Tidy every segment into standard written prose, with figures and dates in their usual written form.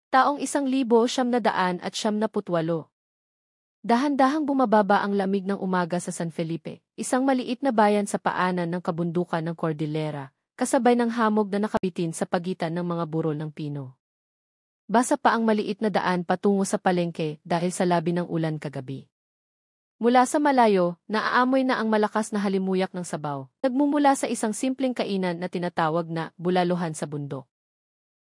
Taong 1978. Dahan-dahang bumababa ang lamig ng umaga sa San Felipe, isang maliit na bayan sa paanan ng kabundukan ng Cordillera, kasabay ng hamog na nakabitin sa pagitan ng mga burol ng pino. Basa pa ang maliit na daan patungo sa palengke dahil sa labi ng ulan kagabi. Mula sa malayo, naaamoy na ang malakas na halimuyak ng sabaw, nagmumula sa isang simpleng kainan na tinatawag na bulaluhan sa bundok.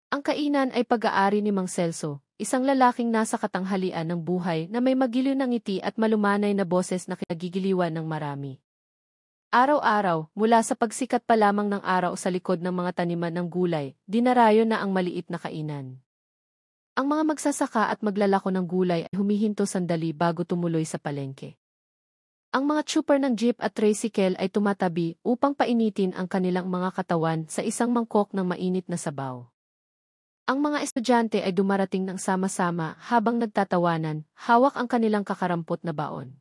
Ang kainan ay pag-aari ni Mang Celso, isang lalaking nasa katanghalian ng buhay na may magiliw na ngiti at malumanay na boses na kinagigiliwan ng marami. Araw-araw, mula sa pagsikat pa lamang ng araw sa likod ng mga taniman ng gulay, dinarayo na ang maliit na kainan. Ang mga magsasaka at maglalako ng gulay ay humihinto sandali bago tumuloy sa palengke. Ang mga trooper ng jeep at tricycle ay tumatabi upang painitin ang kanilang mga katawan sa isang mangkok ng mainit na sabaw. Ang mga estudyante ay dumarating ng sama-sama habang nagtatawanan, hawak ang kanilang kakarampot na baon.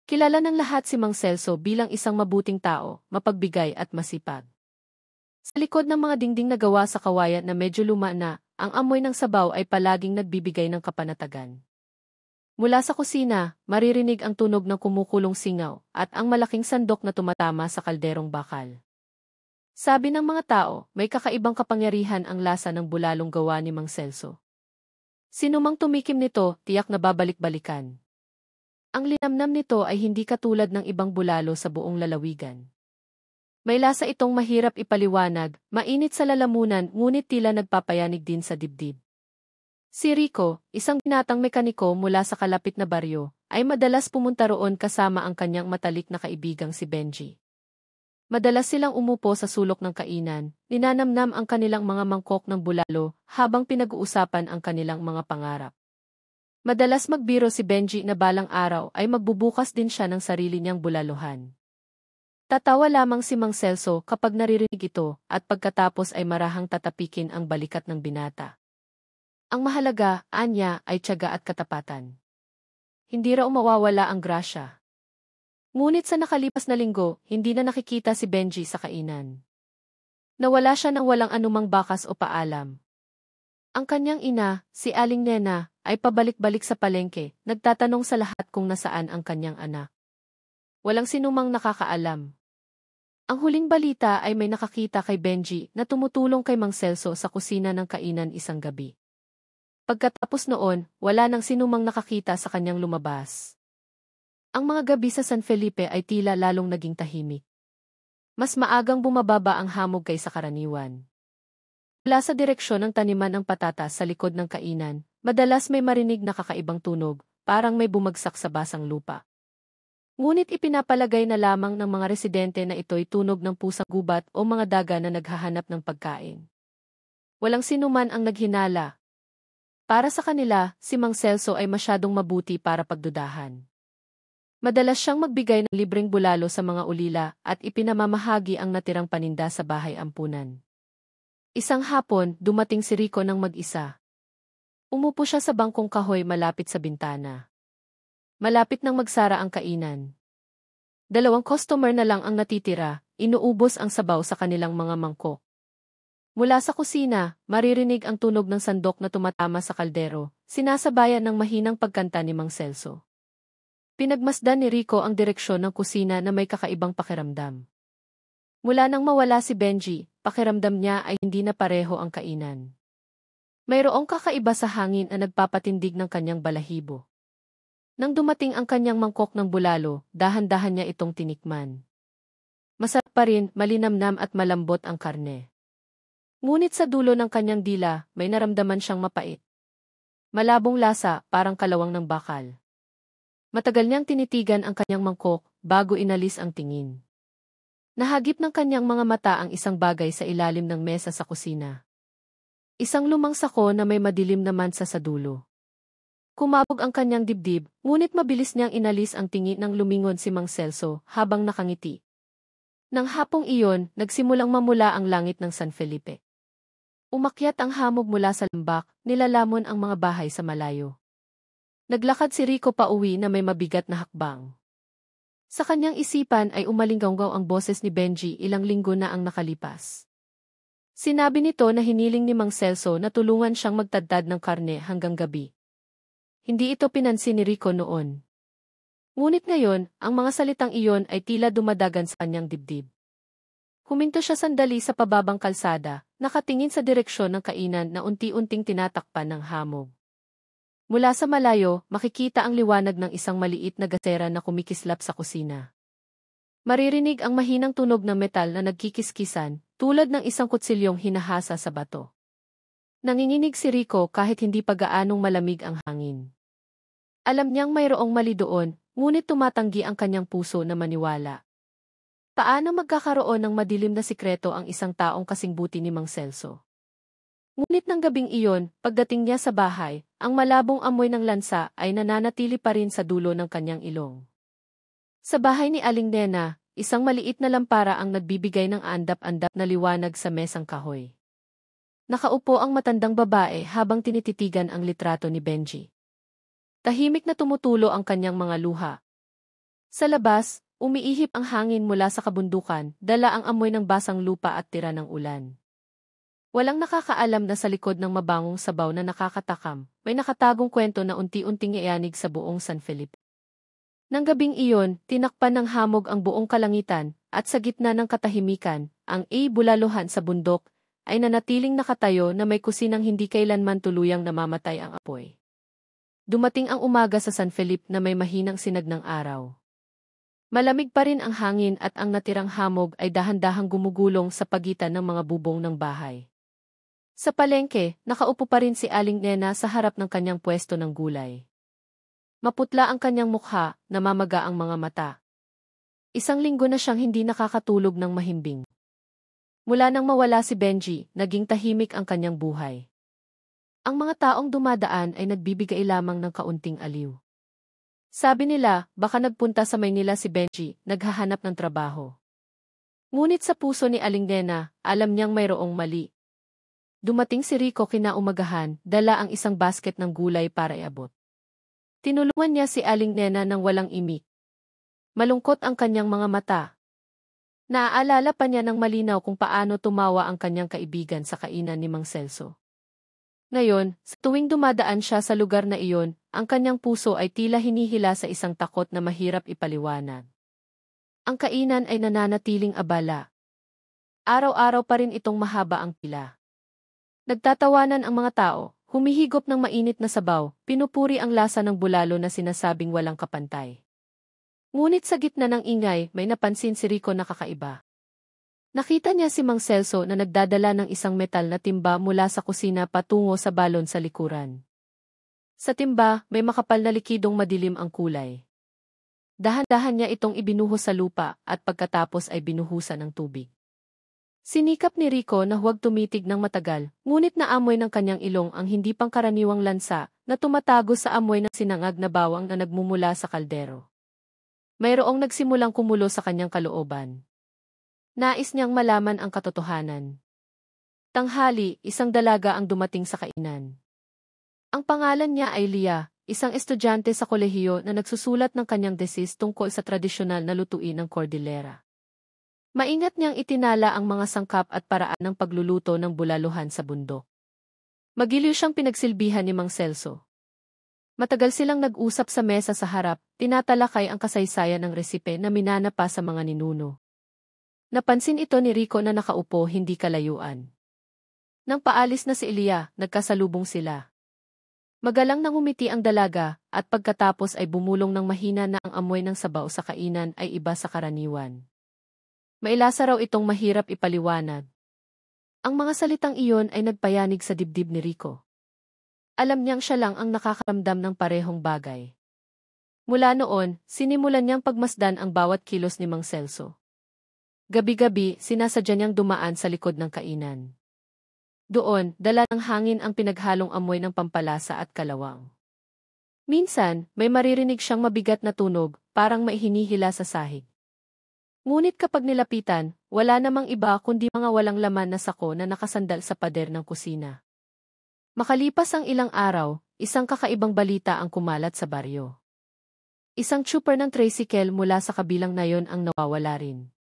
Kilala ng lahat si Mang Celso bilang isang mabuting tao, mapagbigay at masipag. Sa likod ng mga dingding na gawa sa kawayan na medyo luma na, ang amoy ng sabaw ay palaging nagbibigay ng kapanatagan. Mula sa kusina, maririnig ang tunog ng kumukulong singaw at ang malaking sandok na tumatama sa kalderong bakal. Sabi ng mga tao, may kakaibang kapangyarihan ang lasa ng bulalong gawa ni Mang Celso. Sino mang tumikim nito, tiyak na babalik-balikan. Ang linamnam nito ay hindi katulad ng ibang bulalo sa buong lalawigan. May lasa itong mahirap ipaliwanag, mainit sa lalamunan ngunit tila nagpapayanig din sa dibdib. Si Rico, isang binatang mekaniko mula sa kalapit na baryo, ay madalas pumunta roon kasama ang kanyang matalik na kaibigang si Benji. Madalas silang umupo sa sulok ng kainan, ninanamnam ang kanilang mga mangkok ng bulalo habang pinag-uusapan ang kanilang mga pangarap. Madalas magbiro si Benji na balang araw ay magbubukas din siya ng sarili niyang bulaluhan. Tatawa lamang si Mang Celso kapag naririnig ito at pagkatapos ay marahang tatapikin ang balikat ng binata. Ang mahalaga, anya, ay tiyaga at katapatan. Hindi raw mawawala ang grasya. Ngunit sa nakalipas na linggo, hindi na nakikita si Benji sa kainan. Nawala siya ng walang anumang bakas o paalam. Ang kanyang ina, si Aling Nena, ay pabalik-balik sa palengke, nagtatanong sa lahat kung nasaan ang kanyang anak. Walang sinumang nakakaalam. Ang huling balita ay may nakakita kay Benji na tumutulong kay Mang Celso sa kusina ng kainan isang gabi. Pagkatapos noon, wala nang sinumang nakakita sa kanyang lumabas. Ang mga gabi sa San Felipe ay tila lalong naging tahimik. Mas maagang bumababa ang hamog kaysa karaniwan. Mula sa direksyon ng taniman ng patatas sa likod ng kainan, madalas may marinig na kakaibang tunog, parang may bumagsak sa basang lupa. Ngunit ipinapalagay na lamang ng mga residente na ito'y tunog ng pusang gubat o mga daga na naghahanap ng pagkain. Walang sinuman ang naghinala. Para sa kanila, si Mang Celso ay masyadong mabuti para pagdudahan. Madalas siyang magbigay ng libreng bulalo sa mga ulila at ipinamamahagi ang natirang paninda sa bahay ampunan. Isang hapon, dumating si Rico ng mag-isa. Umupo siya sa bangkong kahoy malapit sa bintana. Malapit nang magsara ang kainan. 2 customer na lang ang natitira, inuubos ang sabaw sa kanilang mga mangkok. Mula sa kusina, maririnig ang tunog ng sandok na tumatama sa kaldero, sinasabayan ng mahinang pagkanta ni Mang Celso. Pinagmasdan ni Rico ang direksyon ng kusina na may kakaibang pakiramdam. Mula nang mawala si Benji, pakiramdam niya ay hindi na pareho ang kainan. Mayroong kakaiba sa hangin na nagpapatindig ng kanyang balahibo. Nang dumating ang kanyang mangkok ng bulalo, dahan-dahan niya itong tinikman. Masarap pa rin, malinamnam at malambot ang karne. Ngunit sa dulo ng kanyang dila, may naramdaman siyang mapait. Malabong lasa, parang kalawang ng bakal. Matagal niyang tinitigan ang kanyang mangkok bago inalis ang tingin. Nahagip ng kanyang mga mata ang isang bagay sa ilalim ng mesa sa kusina. Isang lumang sako na may madilim na mansa sa dulo. Kumabog ang kanyang dibdib, ngunit mabilis niyang inalis ang tingin ng lumingon si Mang Celso habang nakangiti. Nang hapong iyon, nagsimulang mamula ang langit ng San Felipe. Umakyat ang hamog mula sa lambak, nilalamon ang mga bahay sa malayo. Naglakad si Rico pauwi na may mabigat na hakbang. Sa kanyang isipan ay umalinggaw ang boses ni Benji ilang linggo na ang nakalipas. Sinabi nito na hiniling ni Mang Celso na tulungan siyang magtadtad ng karne hanggang gabi. Hindi ito pinansin ni Rico noon. Ngunit ngayon, ang mga salitang iyon ay tila dumadagan sa kanyang dibdib. Huminto siya sandali sa pababang kalsada, nakatingin sa direksyon ng kainan na unti-unting tinatakpan ng hamog. Mula sa malayo, makikita ang liwanag ng isang maliit na gasera na kumikislap sa kusina. Maririnig ang mahinang tunog ng metal na nagkikiskisan, tulad ng isang kutsilyong hinahasa sa bato. Nanginginig si Rico kahit hindi pa gaanong malamig ang hangin. Alam niyang mayroong mali doon, ngunit tumatanggi ang kanyang puso na maniwala. Paano magkakaroon ng madilim na sikreto ang isang taong kasing buti ni Mang Celso? Ngunit ng gabing iyon, pagdating niya sa bahay, ang malabong amoy ng lansa ay nananatili pa rin sa dulo ng kanyang ilong. Sa bahay ni Aling Nena, isang maliit na lampara ang nagbibigay ng andap-andap na liwanag sa mesang kahoy. Nakaupo ang matandang babae habang tinititigan ang litrato ni Benji. Tahimik na tumutulo ang kanyang mga luha. Sa labas, umiihip ang hangin mula sa kabundukan, dala ang amoy ng basang lupa at tira ng ulan. Walang nakakaalam na sa likod ng mabangong sabaw na nakakatakam, may nakatagong kwento na unti-unting iayanig sa buong San Felipe. Nang gabing iyon, tinakpan ng hamog ang buong kalangitan, at sa gitna ng katahimikan, ang bulaluhan sa bundok, ay nanatiling nakatayo na may kusinang hindi kailanman tuluyang namamatay ang apoy. Dumating ang umaga sa San Felipe na may mahinang sinag ng araw. Malamig pa rin ang hangin at ang natirang hamog ay dahan-dahang gumugulong sa pagitan ng mga bubong ng bahay. Sa palengke, nakaupo pa rin si Aling Nena sa harap ng kanyang pwesto ng gulay. Maputla ang kanyang mukha, namamaga ang mga mata. Isang linggo na siyang hindi nakakatulog ng mahimbing. Mula nang mawala si Benji, naging tahimik ang kanyang buhay. Ang mga taong dumadaan ay nagbibigay lamang ng kaunting aliw. Sabi nila, baka nagpunta sa Maynila si Benji, naghahanap ng trabaho. Ngunit sa puso ni Aling Nena, alam niyang mayroong mali. Dumating si Rico kinaumagahan, dala ang isang basket ng gulay para iabot. Tinulungan niya si Aling Nena ng walang imik. Malungkot ang kanyang mga mata. Naaalala pa niya ng malinaw kung paano tumawa ang kanyang kaibigan sa kainan ni Mang Celso. Ngayon, sa tuwing dumadaan siya sa lugar na iyon, ang kanyang puso ay tila hinihila sa isang takot na mahirap ipaliwanag. Ang kainan ay nananatiling abala. Araw-araw pa rin itong mahaba ang pila. Nagtatawanan ang mga tao, humihigop ng mainit na sabaw, pinupuri ang lasa ng bulalo na sinasabing walang kapantay. Ngunit sa gitna ng ingay, may napansin si Rico na kakaiba. Nakita niya si Mang Celso na nagdadala ng isang metal na timba mula sa kusina patungo sa balon sa likuran. Sa timba, may makapal na likidong madilim ang kulay. Dahan-dahan niya itong ibinuhos sa lupa at pagkatapos ay binuhusan ng tubig. Sinikap ni Rico na huwag tumitig ng matagal, ngunit naamoy ng kanyang ilong ang hindi pangkaraniwang lansa na tumatago sa amoy ng sinangag na bawang na nagmumula sa kaldero. Mayroong nagsimulang kumulo sa kanyang kalooban. Nais niyang malaman ang katotohanan. Tanghali, isang dalaga ang dumating sa kainan. Ang pangalan niya ay Lia, isang estudyante sa kolehiyo na nagsusulat ng kanyang thesis tungkol sa tradisyonal na lutuin ng Cordillera. Maingat niyang itinala ang mga sangkap at paraan ng pagluluto ng bulaluhan sa bundok. Magiliw siyang pinagsilbihan ni Mang Celso. Matagal silang nag-usap sa mesa sa harap, tinatalakay ang kasaysayan ng resipe na minanapa sa mga ninuno. Napansin ito ni Rico na nakaupo hindi kalayuan. Nang paalis na si Elia, nagkasalubong sila. Magalang nang umiti ang dalaga, at pagkatapos ay bumulong ng mahina na ang amoy ng sabaw sa kainan ay iba sa karaniwan. Mailasa raw itong mahirap ipaliwanag. Ang mga salitang iyon ay nagpayanig sa dibdib ni Rico. Alam niyang siya lang ang nakakaramdam ng parehong bagay. Mula noon, sinimulan niyang pagmasdan ang bawat kilos ni Mang Celso. Gabi-gabi, sinasadya niyang dumaan sa likod ng kainan. Doon, dala ng hangin ang pinaghalong amoy ng pampalasa at kalawang. Minsan, may maririnig siyang mabigat na tunog, parang may hinihila sa sahig. Ngunit kapag nilapitan, wala namang iba kundi mga walang laman na sako na nakasandal sa pader ng kusina. Makalipas ang ilang araw, isang kakaibang balita ang kumalat sa baryo. Isang trooper ng tricycle mula sa kabilang nayon ang nawawala rin.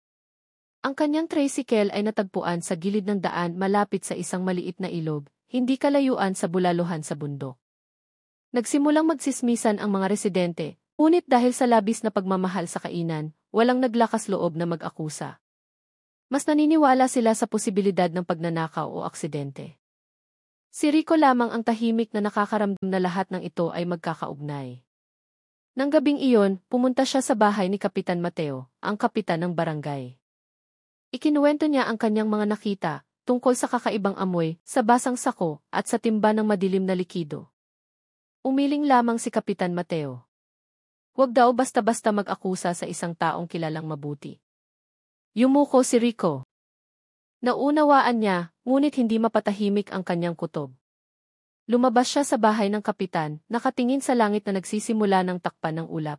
Ang kanyang tricycle ay natagpuan sa gilid ng daan malapit sa isang maliit na ilog, hindi kalayuan sa bulaluhan sa bundok. Nagsimulang magsismisan ang mga residente, ngunit dahil sa labis na pagmamahal sa kainan, walang naglakas loob na mag-akusa. Mas naniniwala sila sa posibilidad ng pagnanakaw o aksidente. Si Rico lamang ang tahimik na nakakaramdam na lahat ng ito ay magkakaugnay. Nang gabing iyon, pumunta siya sa bahay ni Kapitan Mateo, ang kapitan ng barangay. Ikinuwento niya ang kanyang mga nakita, tungkol sa kakaibang amoy, sa basang sako, at sa timba ng madilim na likido. Umiling lamang si Kapitan Mateo. Huwag daw basta-basta mag-akusa sa isang taong kilalang mabuti. Yumuko si Rico. Naunawaan niya, ngunit hindi mapatahimik ang kanyang kutob. Lumabas siya sa bahay ng kapitan, nakatingin sa langit na nagsisimula ng takpan ng ulap.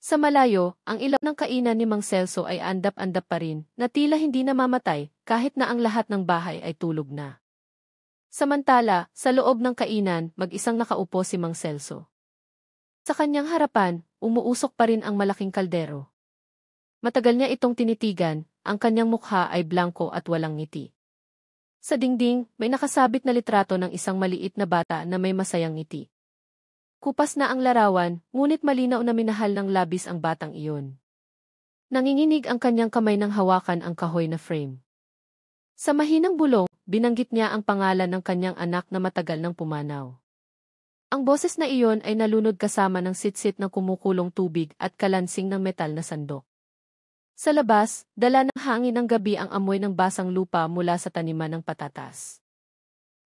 Sa malayo, ang ilaw ng kainan ni Mang Celso ay andap-andap pa rin, na tila hindi namamatay, kahit na ang lahat ng bahay ay tulog na. Samantala, sa loob ng kainan, mag-isang nakaupo si Mang Celso. Sa kanyang harapan, umuusok pa rin ang malaking kaldero. Matagal niya itong tinitigan, ang kanyang mukha ay blanko at walang ngiti. Sa dingding, may nakasabit na litrato ng isang maliit na bata na may masayang ngiti. Kupas na ang larawan, ngunit malinaw na minahal ng labis ang batang iyon. Nanginginig ang kanyang kamay nang hawakan ang kahoy na frame. Sa mahinang bulong, binanggit niya ang pangalan ng kanyang anak na matagal nang pumanaw. Ang boses na iyon ay nalunod kasama ng sitsit ng kumukulong tubig at kalansing ng metal na sandok. Sa labas, dala ng hangin ng gabi ang amoy ng basang lupa mula sa taniman ng patatas.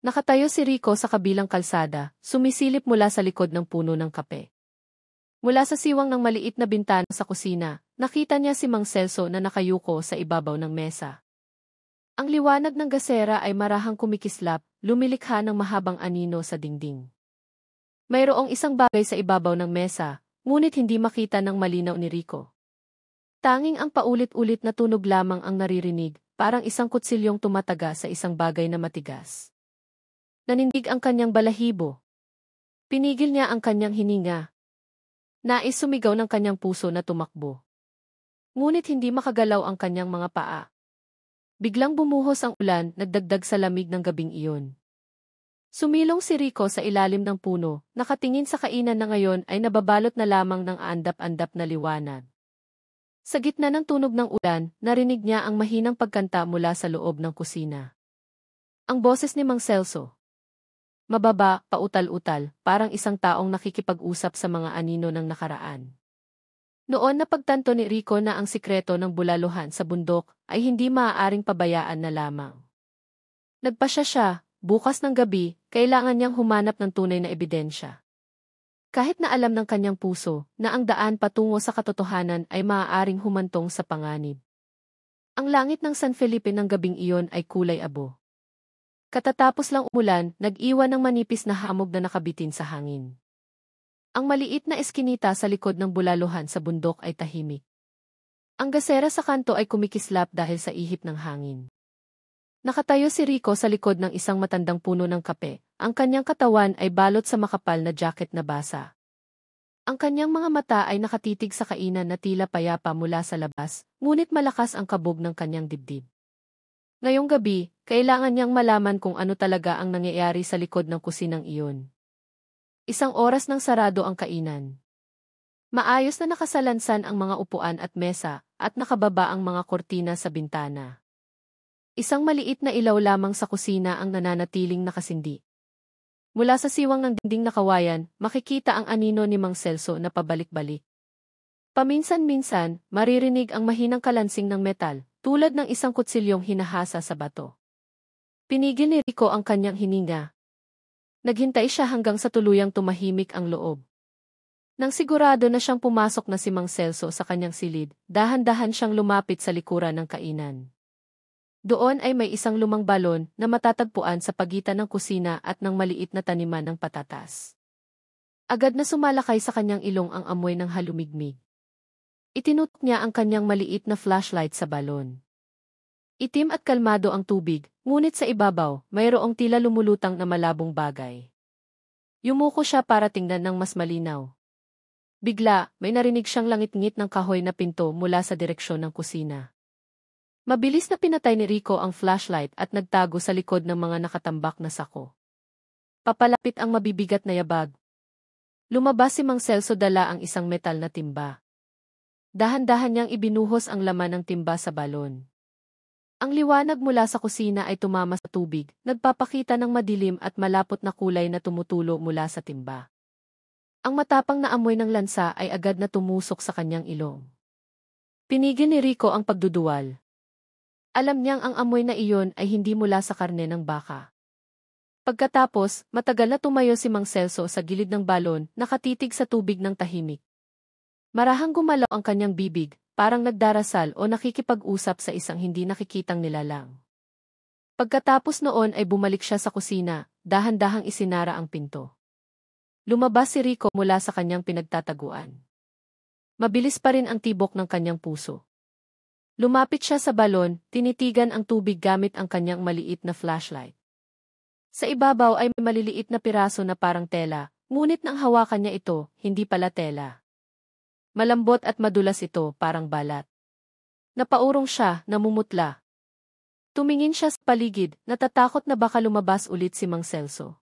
Nakatayo si Rico sa kabilang kalsada, sumisilip mula sa likod ng puno ng kape. Mula sa siwang ng maliit na bintana sa kusina, nakita niya si Mang Celso na nakayuko sa ibabaw ng mesa. Ang liwanag ng gasera ay marahang kumikislap, lumilikha ng mahabang anino sa dingding. Mayroong isang bagay sa ibabaw ng mesa, ngunit hindi makita ng malinaw ni Rico. Tanging ang paulit-ulit na tunog lamang ang naririnig, parang isang kutsilyong tumataga sa isang bagay na matigas. Nanindig ang kanyang balahibo. Pinigil niya ang kanyang hininga. Nais sumigaw ng kanyang puso na tumakbo. Ngunit hindi makagalaw ang kanyang mga paa. Biglang bumuhos ang ulan, nagdagdag sa lamig ng gabing iyon. Sumilong si Rico sa ilalim ng puno, nakatingin sa kainan na ngayon ay nababalot na lamang ng andap-andap na liwanag. Sa gitna ng tunog ng ulan, narinig niya ang mahinang pagkanta mula sa loob ng kusina. Ang boses ni Mang Celso. Mababa, pautal-utal, parang isang taong nakikipag-usap sa mga anino ng nakaraan. Noon napagtanto ni Rico na ang sikreto ng bulaluhan sa bundok ay hindi maaaring pabayaan na lamang. Nagpasya siya, bukas ng gabi, kailangan niyang humanap ng tunay na ebidensya. Kahit na alam ng kanyang puso na ang daan patungo sa katotohanan ay maaaring humantong sa panganib. Ang langit ng San Felipe ng gabing iyon ay kulay abo. Katatapos lang umulan, nag-iwan ng manipis na hamog na nakabitin sa hangin. Ang maliit na eskinita sa likod ng bulaluhan sa bundok ay tahimik. Ang gasera sa kanto ay kumikislap dahil sa ihip ng hangin. Nakatayo si Rico sa likod ng isang matandang puno ng kape. Ang kanyang katawan ay balot sa makapal na jacket na basa. Ang kanyang mga mata ay nakatitig sa kainan na tila payapa mula sa labas, ngunit malakas ang kabog ng kanyang dibdib. Ngayong gabi, kailangan niyang malaman kung ano talaga ang nangyayari sa likod ng kusinang iyon. Isang oras nang sarado ang kainan. Maayos na nakasalansan ang mga upuan at mesa, at nakababa ang mga kortina sa bintana. Isang maliit na ilaw lamang sa kusina ang nananatiling nakasindi. Mula sa siwang ng dingding na kawayan, makikita ang anino ni Mang Celso na pabalik-balik. Paminsan-minsan, maririnig ang mahinang kalansing ng metal, tulad ng isang kutsilyong hinahasa sa bato. Pinigil ni Rico ang kanyang hininga. Naghintay siya hanggang sa tuluyang tumahimik ang loob. Nang sigurado na siyang pumasok na si Mang Celso sa kanyang silid, dahan-dahan siyang lumapit sa likuran ng kainan. Doon ay may isang lumang balon na matatagpuan sa pagitan ng kusina at ng maliit na taniman ng patatas. Agad na sumalakay sa kanyang ilong ang amoy ng halumigmig. Itinutok niya ang kanyang maliit na flashlight sa balon. Itim at kalmado ang tubig, ngunit sa ibabaw, mayroong tila lumulutang na malabong bagay. Yumuko siya para tingnan ng mas malinaw. Bigla, may narinig siyang langit-ngit ng kahoy na pinto mula sa direksyon ng kusina. Mabilis na pinatay ni Rico ang flashlight at nagtago sa likod ng mga nakatambak na sako. Papalapit ang mabibigat na yabag. Lumabas si Mang Celso dala ang isang metal na timba. Dahan-dahan niyang ibinuhos ang laman ng timba sa balon. Ang liwanag mula sa kusina ay tumama sa tubig, nagpapakita ng madilim at malapot na kulay na tumutulo mula sa timba. Ang matapang na amoy ng lansa ay agad na tumusok sa kanyang ilong. Pinigil ni Rico ang pagduduwal. Alam niyang ang amoy na iyon ay hindi mula sa karne ng baka. Pagkatapos, matagal na tumayo si Mang Celso sa gilid ng balon, nakatitig sa tubig ng tahimik. Marahang gumalaw ang kanyang bibig, parang nagdarasal o nakikipag-usap sa isang hindi nakikitang nilalang. Pagkatapos noon ay bumalik siya sa kusina, dahan-dahang isinara ang pinto. Lumabas si Rico mula sa kanyang pinagtataguan. Mabilis pa rin ang tibok ng kanyang puso. Lumapit siya sa balon, tinitigan ang tubig gamit ang kanyang maliit na flashlight. Sa ibabaw ay may maliliit na piraso na parang tela, ngunit nang hawakan niya ito, hindi pala tela. Malambot at madulas ito, parang balat. Napaurong siya, namumutla. Tumingin siya sa paligid, natatakot na baka lumabas ulit si Mang Celso.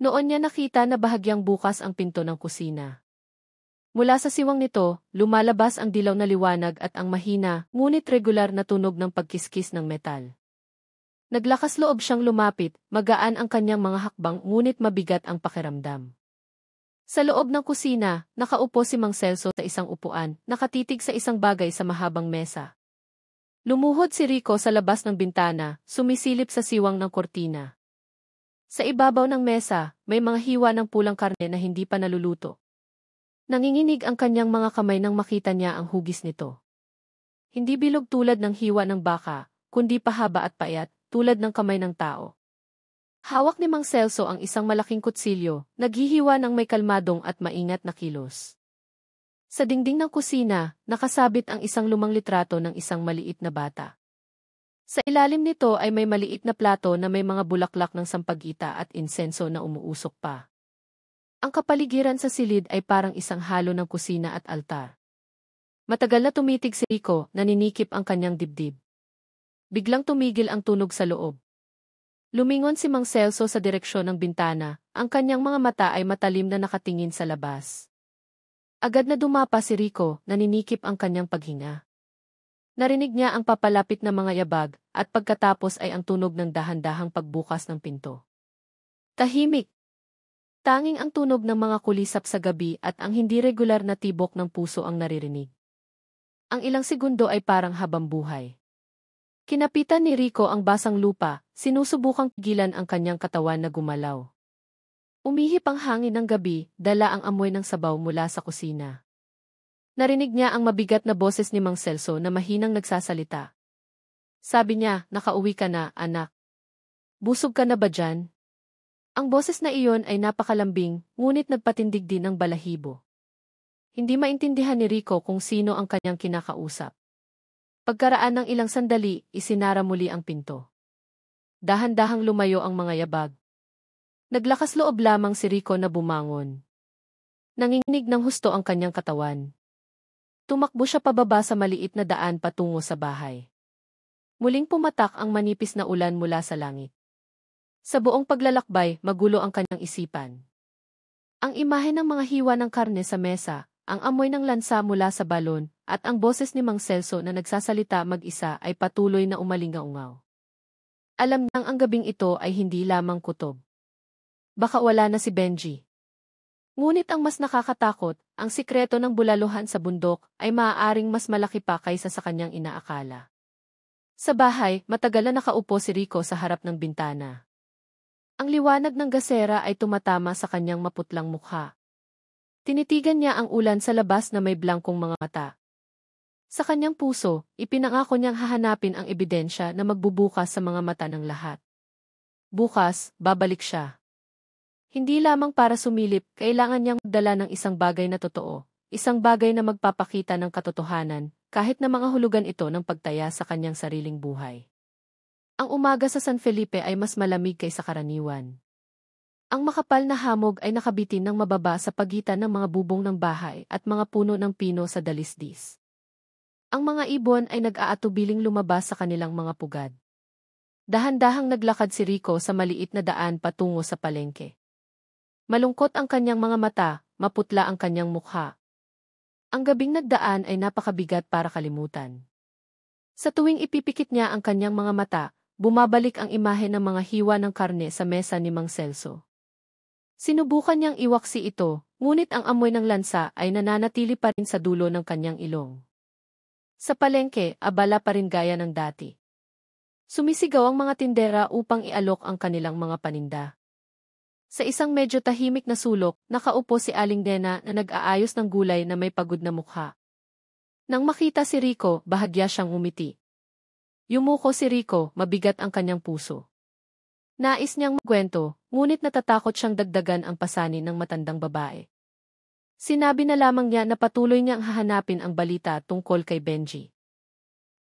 Noon niya nakita na bahagyang bukas ang pinto ng kusina. Mula sa siwang nito, lumalabas ang dilaw na liwanag at ang mahina, ngunit regular na tunog ng pagkiskis ng metal. Naglakas loob siyang lumapit, magaan ang kanyang mga hakbang ngunit mabigat ang pakiramdam. Sa loob ng kusina, nakaupo si Mang Celso sa isang upuan, nakatitig sa isang bagay sa mahabang mesa. Lumuhod si Rico sa labas ng bintana, sumisilip sa siwang ng kortina. Sa ibabaw ng mesa, may mga hiwa ng pulang karne na hindi pa naluluto. Nanginginig ang kanyang mga kamay nang makita niya ang hugis nito. Hindi bilog tulad ng hiwa ng baka, kundi pahaba at payat, tulad ng kamay ng tao. Hawak ni Mang Celso ang isang malaking kutsilyo, naghihiwa ng may kalmadong at maingat na kilos. Sa dingding ng kusina, nakasabit ang isang lumang litrato ng isang maliit na bata. Sa ilalim nito ay may maliit na plato na may mga bulaklak ng sampagita at insenso na umuusok pa. Ang kapaligiran sa silid ay parang isang halo ng kusina at altar. Matagal na tumitig si Rico, naninikip ang kanyang dibdib. Biglang tumigil ang tunog sa loob. Lumingon si Mang Celso sa direksyon ng bintana, ang kanyang mga mata ay matalim na nakatingin sa labas. Agad na dumapa si Rico, naninikip ang kanyang paghinga. Narinig niya ang papalapit na mga yabag, at pagkatapos ay ang tunog ng dahan-dahang pagbukas ng pinto. Tahimik. Tanging ang tunog ng mga kulisap sa gabi at ang hindi regular na tibok ng puso ang naririnig. Ang ilang segundo ay parang habang buhay. Kinapitan ni Rico ang basang lupa, sinusubukang pigilan ang kanyang katawan na gumalaw. Umihip ang hangin ng gabi, dala ang amoy ng sabaw mula sa kusina. Narinig niya ang mabigat na boses ni Mang Celso na mahinang nagsasalita. Sabi niya, nakauwi ka na, anak. Busog ka na ba dyan? Ang boses na iyon ay napakalambing, ngunit nagpatindig din ng balahibo. Hindi maintindihan ni Rico kung sino ang kanyang kinakausap. Pagkaraan ng ilang sandali, isinara muli ang pinto. Dahan-dahang lumayo ang mga yabag. Naglakas loob lamang si Rico na bumangon. Nanginginig ng husto ang kanyang katawan. Tumakbo siya pababa sa maliit na daan patungo sa bahay. Muling pumatak ang manipis na ulan mula sa langit. Sa buong paglalakbay, magulo ang kanyang isipan. Ang imahe ng mga hiwa ng karne sa mesa, ang amoy ng lansa mula sa balon, at ang boses ni Mang Celso na nagsasalita mag-isa ay patuloy na umalingaungaw. Alam niyang ang gabing ito ay hindi lamang kutob. Baka wala na si Benji. Ngunit ang mas nakakatakot, ang sikreto ng bulaluhan sa bundok ay maaaring mas malaki pa kaysa sa kanyang inaakala. Sa bahay, matagal na nakaupo si Rico sa harap ng bintana. Ang liwanag ng gasera ay tumatama sa kanyang maputlang mukha. Tinitigan niya ang ulan sa labas na may blangkong mga mata. Sa kanyang puso, ipinangako niyang hahanapin ang ebidensya na magbubukas sa mga mata ng lahat. Bukas, babalik siya. Hindi lamang para sumilip, kailangan niyang magdala ng isang bagay na totoo, isang bagay na magpapakita ng katotohanan, kahit na mga hulugan ito ng pagtaya sa kanyang sariling buhay. Ang umaga sa San Felipe ay mas malamig kaysa karaniwan. Ang makapal na hamog ay nakabitin ng mababa sa pagitan ng mga bubong ng bahay at mga puno ng pino sa dalisdis. Ang mga ibon ay nag-aatubiling lumabas sa kanilang mga pugad. Dahan-dahang naglakad si Rico sa maliit na daan patungo sa palengke. Malungkot ang kanyang mga mata, maputla ang kanyang mukha. Ang gabing nagdaan ay napakabigat para kalimutan. Sa tuwing ipipikit niya ang kanyang mga mata, bumabalik ang imahe ng mga hiwa ng karne sa mesa ni Mang Celso. Sinubukan niyang iwaksi ito, ngunit ang amoy ng lansa ay nananatili pa rin sa dulo ng kanyang ilong. Sa palengke, abala pa rin gaya ng dati. Sumisigaw ang mga tindera upang ialok ang kanilang mga paninda. Sa isang medyo tahimik na sulok, nakaupo si Aling Dena na nag-aayos ng gulay na may pagod na mukha. Nang makita si Rico, bahagya siyang umiti. Yumuko si Rico, mabigat ang kanyang puso. Nais niyang magkwento, ngunit natatakot siyang dagdagan ang pasanin ng matandang babae. Sinabi na lamang niya na patuloy niyang hahanapin ang balita tungkol kay Benji.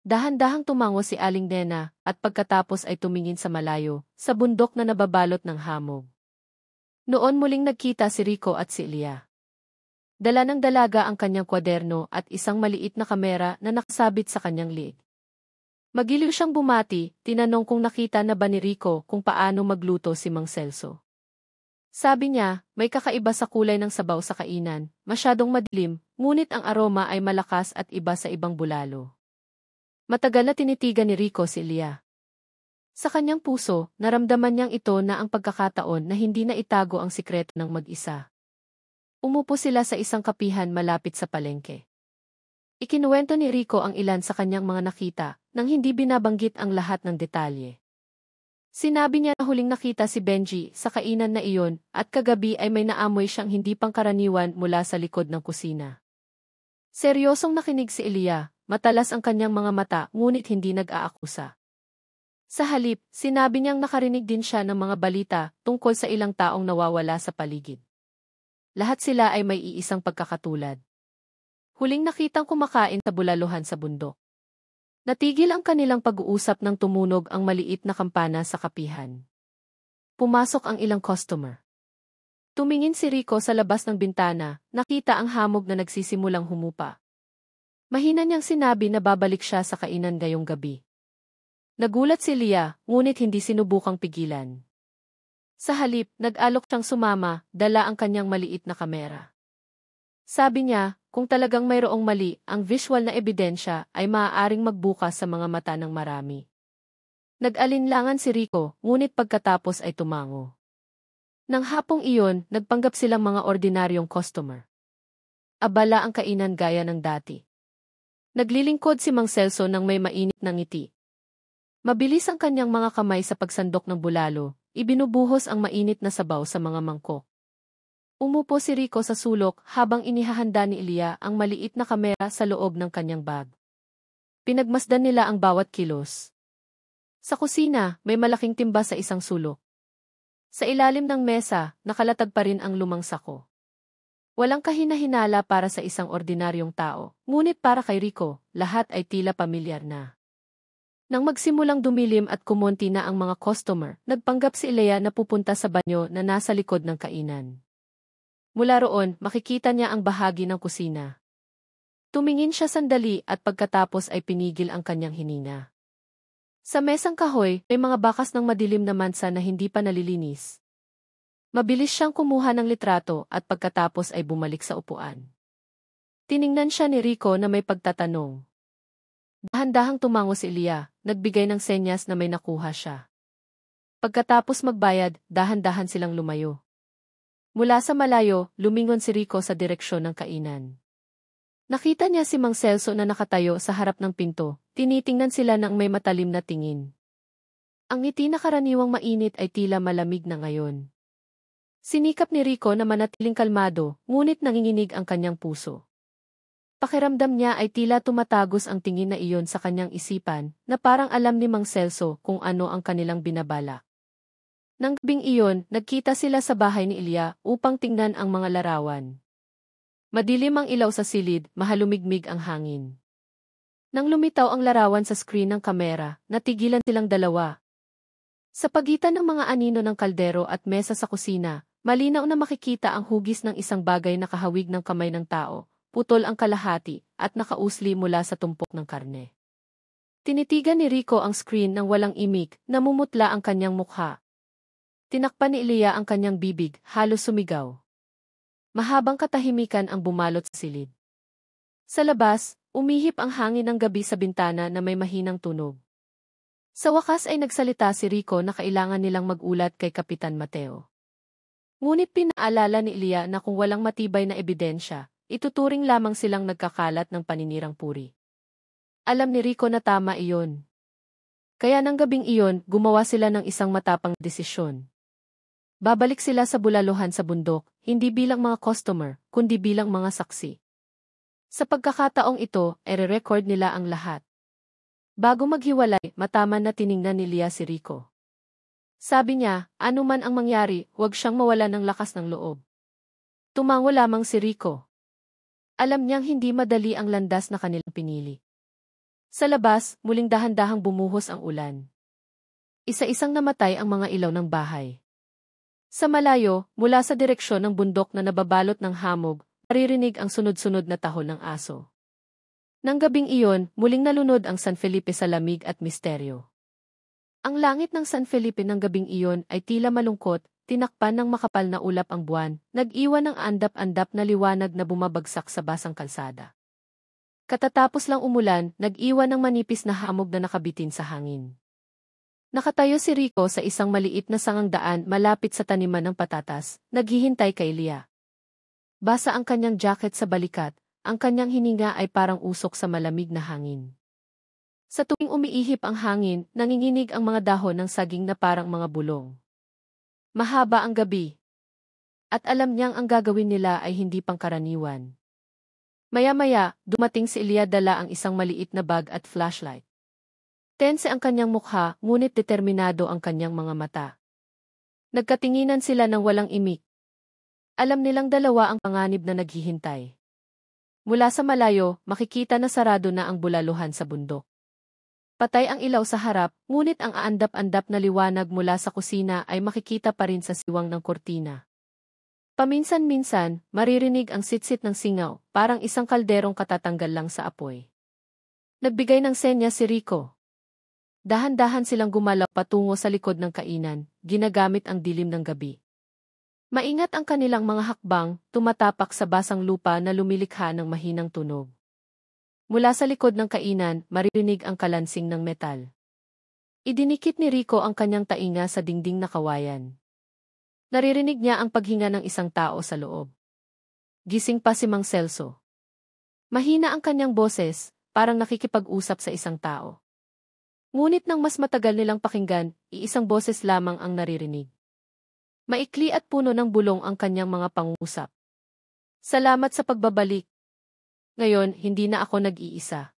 Dahan-dahang tumango si Aling Dena at pagkatapos ay tumingin sa malayo, sa bundok na nababalot ng hamog. Noon muling nagkita si Rico at si Elia. Dala ng dalaga ang kanyang kwaderno at isang maliit na kamera na nakasabit sa kanyang liig. Magiliw siyang bumati, tinanong kung nakita na ba ni Rico kung paano magluto si Mang Celso. Sabi niya, may kakaiba sa kulay ng sabaw sa kainan, masyadong madilim, ngunit ang aroma ay malakas at iba sa ibang bulalo. Matagal na tinitigan ni Rico si Elia. Sa kanyang puso, naramdaman niyang ito na ang pagkakataon na hindi na itago ang sikreto ng mag-isa. Umupo sila sa isang kapihan malapit sa palengke. Ikinuwento ni Rico ang ilan sa kanyang mga nakita, nang hindi binabanggit ang lahat ng detalye. Sinabi niya na huling nakita si Benji sa kainan na iyon at kagabi ay may naamoy siyang hindi pangkaraniwan mula sa likod ng kusina. Seryosong nakinig si Elia, matalas ang kanyang mga mata ngunit hindi nag-aakusa. Sa halip, sinabi niyang nakarinig din siya ng mga balita tungkol sa ilang taong nawawala sa paligid. Lahat sila ay may iisang pagkakatulad. Huling nakitang kumakain sa bulaluhan sa bundok. Natigil ang kanilang pag-uusap nang tumunog ang maliit na kampana sa kapihan. Pumasok ang ilang customer. Tumingin si Rico sa labas ng bintana, nakita ang hamog na nagsisimulang humupa. Mahina niyang sinabi na babalik siya sa kainan ngayong gabi. Nagulat si Lia, ngunit hindi sinubukang pigilan. Sa halip, nag-alok siyang sumama, dala ang kanyang maliit na kamera. Sabi niya, kung talagang mayroong mali, ang visual na ebidensya ay maaaring magbukas sa mga mata ng marami. Nag-alinlangan si Rico, ngunit pagkatapos ay tumango. Nang hapong iyon, nagpanggap silang mga ordinaryong customer. Abala ang kainan gaya ng dati. Naglilingkod si Mang Celso nang may mainit na ngiti. Mabilis ang kanyang mga kamay sa pagsandok ng bulalo, ibinubuhos ang mainit na sabaw sa mga mangkok. Umupo si Rico sa sulok habang inihahanda ni Elia ang maliit na kamera sa loob ng kanyang bag. Pinagmasdan nila ang bawat kilos. Sa kusina, may malaking timba sa isang sulok. Sa ilalim ng mesa, nakalatag pa rin ang lumang sako. Walang kahina-hinala para sa isang ordinaryong tao, ngunit para kay Rico, lahat ay tila pamilyar na. Nang magsimulang dumilim at kumonti na ang mga customer, nagpanggap si Elia na pupunta sa banyo na nasa likod ng kainan. Mula roon, makikita niya ang bahagi ng kusina. Tumingin siya sandali at pagkatapos ay pinigil ang kanyang hininga. Sa mesang kahoy, may mga bakas ng madilim na mansa na hindi pa nalilinis. Mabilis siyang kumuha ng litrato at pagkatapos ay bumalik sa upuan. Tiningnan siya ni Rico na may pagtatanong. Dahan-dahang tumango si Elia, nagbigay ng senyas na may nakuha siya. Pagkatapos magbayad, dahan-dahan silang lumayo. Mula sa malayo, lumingon si Rico sa direksyon ng kainan. Nakita niya si Mang Celso na nakatayo sa harap ng pinto, tinitingnan sila ng may matalim na tingin. Ang ngiti na karaniwang mainit ay tila malamig na ngayon. Sinikap ni Rico na manatiling kalmado, ngunit nanginginig ang kanyang puso. Pakiramdam niya ay tila tumatagos ang tingin na iyon sa kanyang isipan, na parang alam ni Mang Celso kung ano ang kanilang binabala. Nang gabing iyon, nagkita sila sa bahay ni Elia upang tingnan ang mga larawan. Madilim ang ilaw sa silid, mahalumigmig ang hangin. Nang lumitaw ang larawan sa screen ng kamera, natigilan silang dalawa. Sa pagitan ng mga anino ng kaldero at mesa sa kusina, malinaw na makikita ang hugis ng isang bagay na kahawig ng kamay ng tao, putol ang kalahati, at nakausli mula sa tumpok ng karne. Tinitigan ni Rico ang screen ng walang imik, namumutla ang kanyang mukha. Tinakpan ni Elia ang kanyang bibig, halos sumigaw. Mahabang katahimikan ang bumalot sa silid. Sa labas, umihip ang hangin ng gabi sa bintana na may mahinang tunog. Sa wakas ay nagsalita si Rico na kailangan nilang mag-ulat kay Kapitan Mateo. Ngunit pinaalala ni Elia na kung walang matibay na ebidensya, ituturing lamang silang nagkakalat ng paninirang puri. Alam ni Rico na tama iyon. Kaya ng gabing iyon, gumawa sila ng isang matapang desisyon. Babalik sila sa bulaluhan sa bundok, hindi bilang mga customer, kundi bilang mga saksi. Sa pagkakataong ito, ere-record nila ang lahat. Bago maghiwalay, mataman na tiningnan ni Elia si Rico. Sabi niya, anuman ang mangyari, huwag siyang mawalan ng lakas ng loob. Tumango lamang si Rico. Alam niyang hindi madali ang landas na kanilang pinili. Sa labas, muling dahan-dahang bumuhos ang ulan. Isa-isang namatay ang mga ilaw ng bahay. Sa malayo, mula sa direksyon ng bundok na nababalot ng hamog, maririnig ang sunod-sunod na tahol ng aso. Nang gabing iyon, muling nalunod ang San Felipe sa lamig at misteryo. Ang langit ng San Felipe ng gabing iyon ay tila malungkot, tinakpan ng makapal na ulap ang buwan, nag-iwan ng andap-andap na liwanag na bumabagsak sa basang kalsada. Katatapos lang umulan, nag-iwan ng manipis na hamog na nakabitin sa hangin. Nakatayo si Rico sa isang maliit na sangang daan malapit sa taniman ng patatas, naghihintay kay Elia. Basa ang kanyang jacket sa balikat, ang kanyang hininga ay parang usok sa malamig na hangin. Sa tuwing umiihip ang hangin, nanginginig ang mga dahon ng saging na parang mga bulong. Mahaba ang gabi. At alam niyang ang gagawin nila ay hindi pangkaraniwan. Maya-maya, dumating si Elia dala ang isang maliit na bag at flashlight. Tense ang kanyang mukha, ngunit determinado ang kanyang mga mata. Nagkatinginan sila ng walang imik. Alam nilang dalawa ang panganib na naghihintay. Mula sa malayo, makikita na sarado na ang bulaluhan sa bundok. Patay ang ilaw sa harap, ngunit ang aandap-andap na liwanag mula sa kusina ay makikita pa rin sa siwang ng kortina. Paminsan-minsan, maririnig ang sitsit ng singaw, parang isang kalderong katatanggal lang sa apoy. Nagbigay ng senya si Rico. Dahan-dahan silang gumalaw patungo sa likod ng kainan, ginagamit ang dilim ng gabi. Maingat ang kanilang mga hakbang, tumatapak sa basang lupa na lumilikha ng mahinang tunog. Mula sa likod ng kainan, maririnig ang kalansing ng metal. Idinikit ni Rico ang kanyang tainga sa dingding na kawayan. Naririnig niya ang paghinga ng isang tao sa loob. Gising pa si Mang Celso. Mahina ang kanyang boses, parang nakikipag-usap sa isang tao. Ngunit nang mas matagal nilang pakinggan, iisang boses lamang ang naririnig. Maikli at puno ng bulong ang kanyang mga pangusap. Salamat sa pagbabalik. Ngayon, hindi na ako nag-iisa.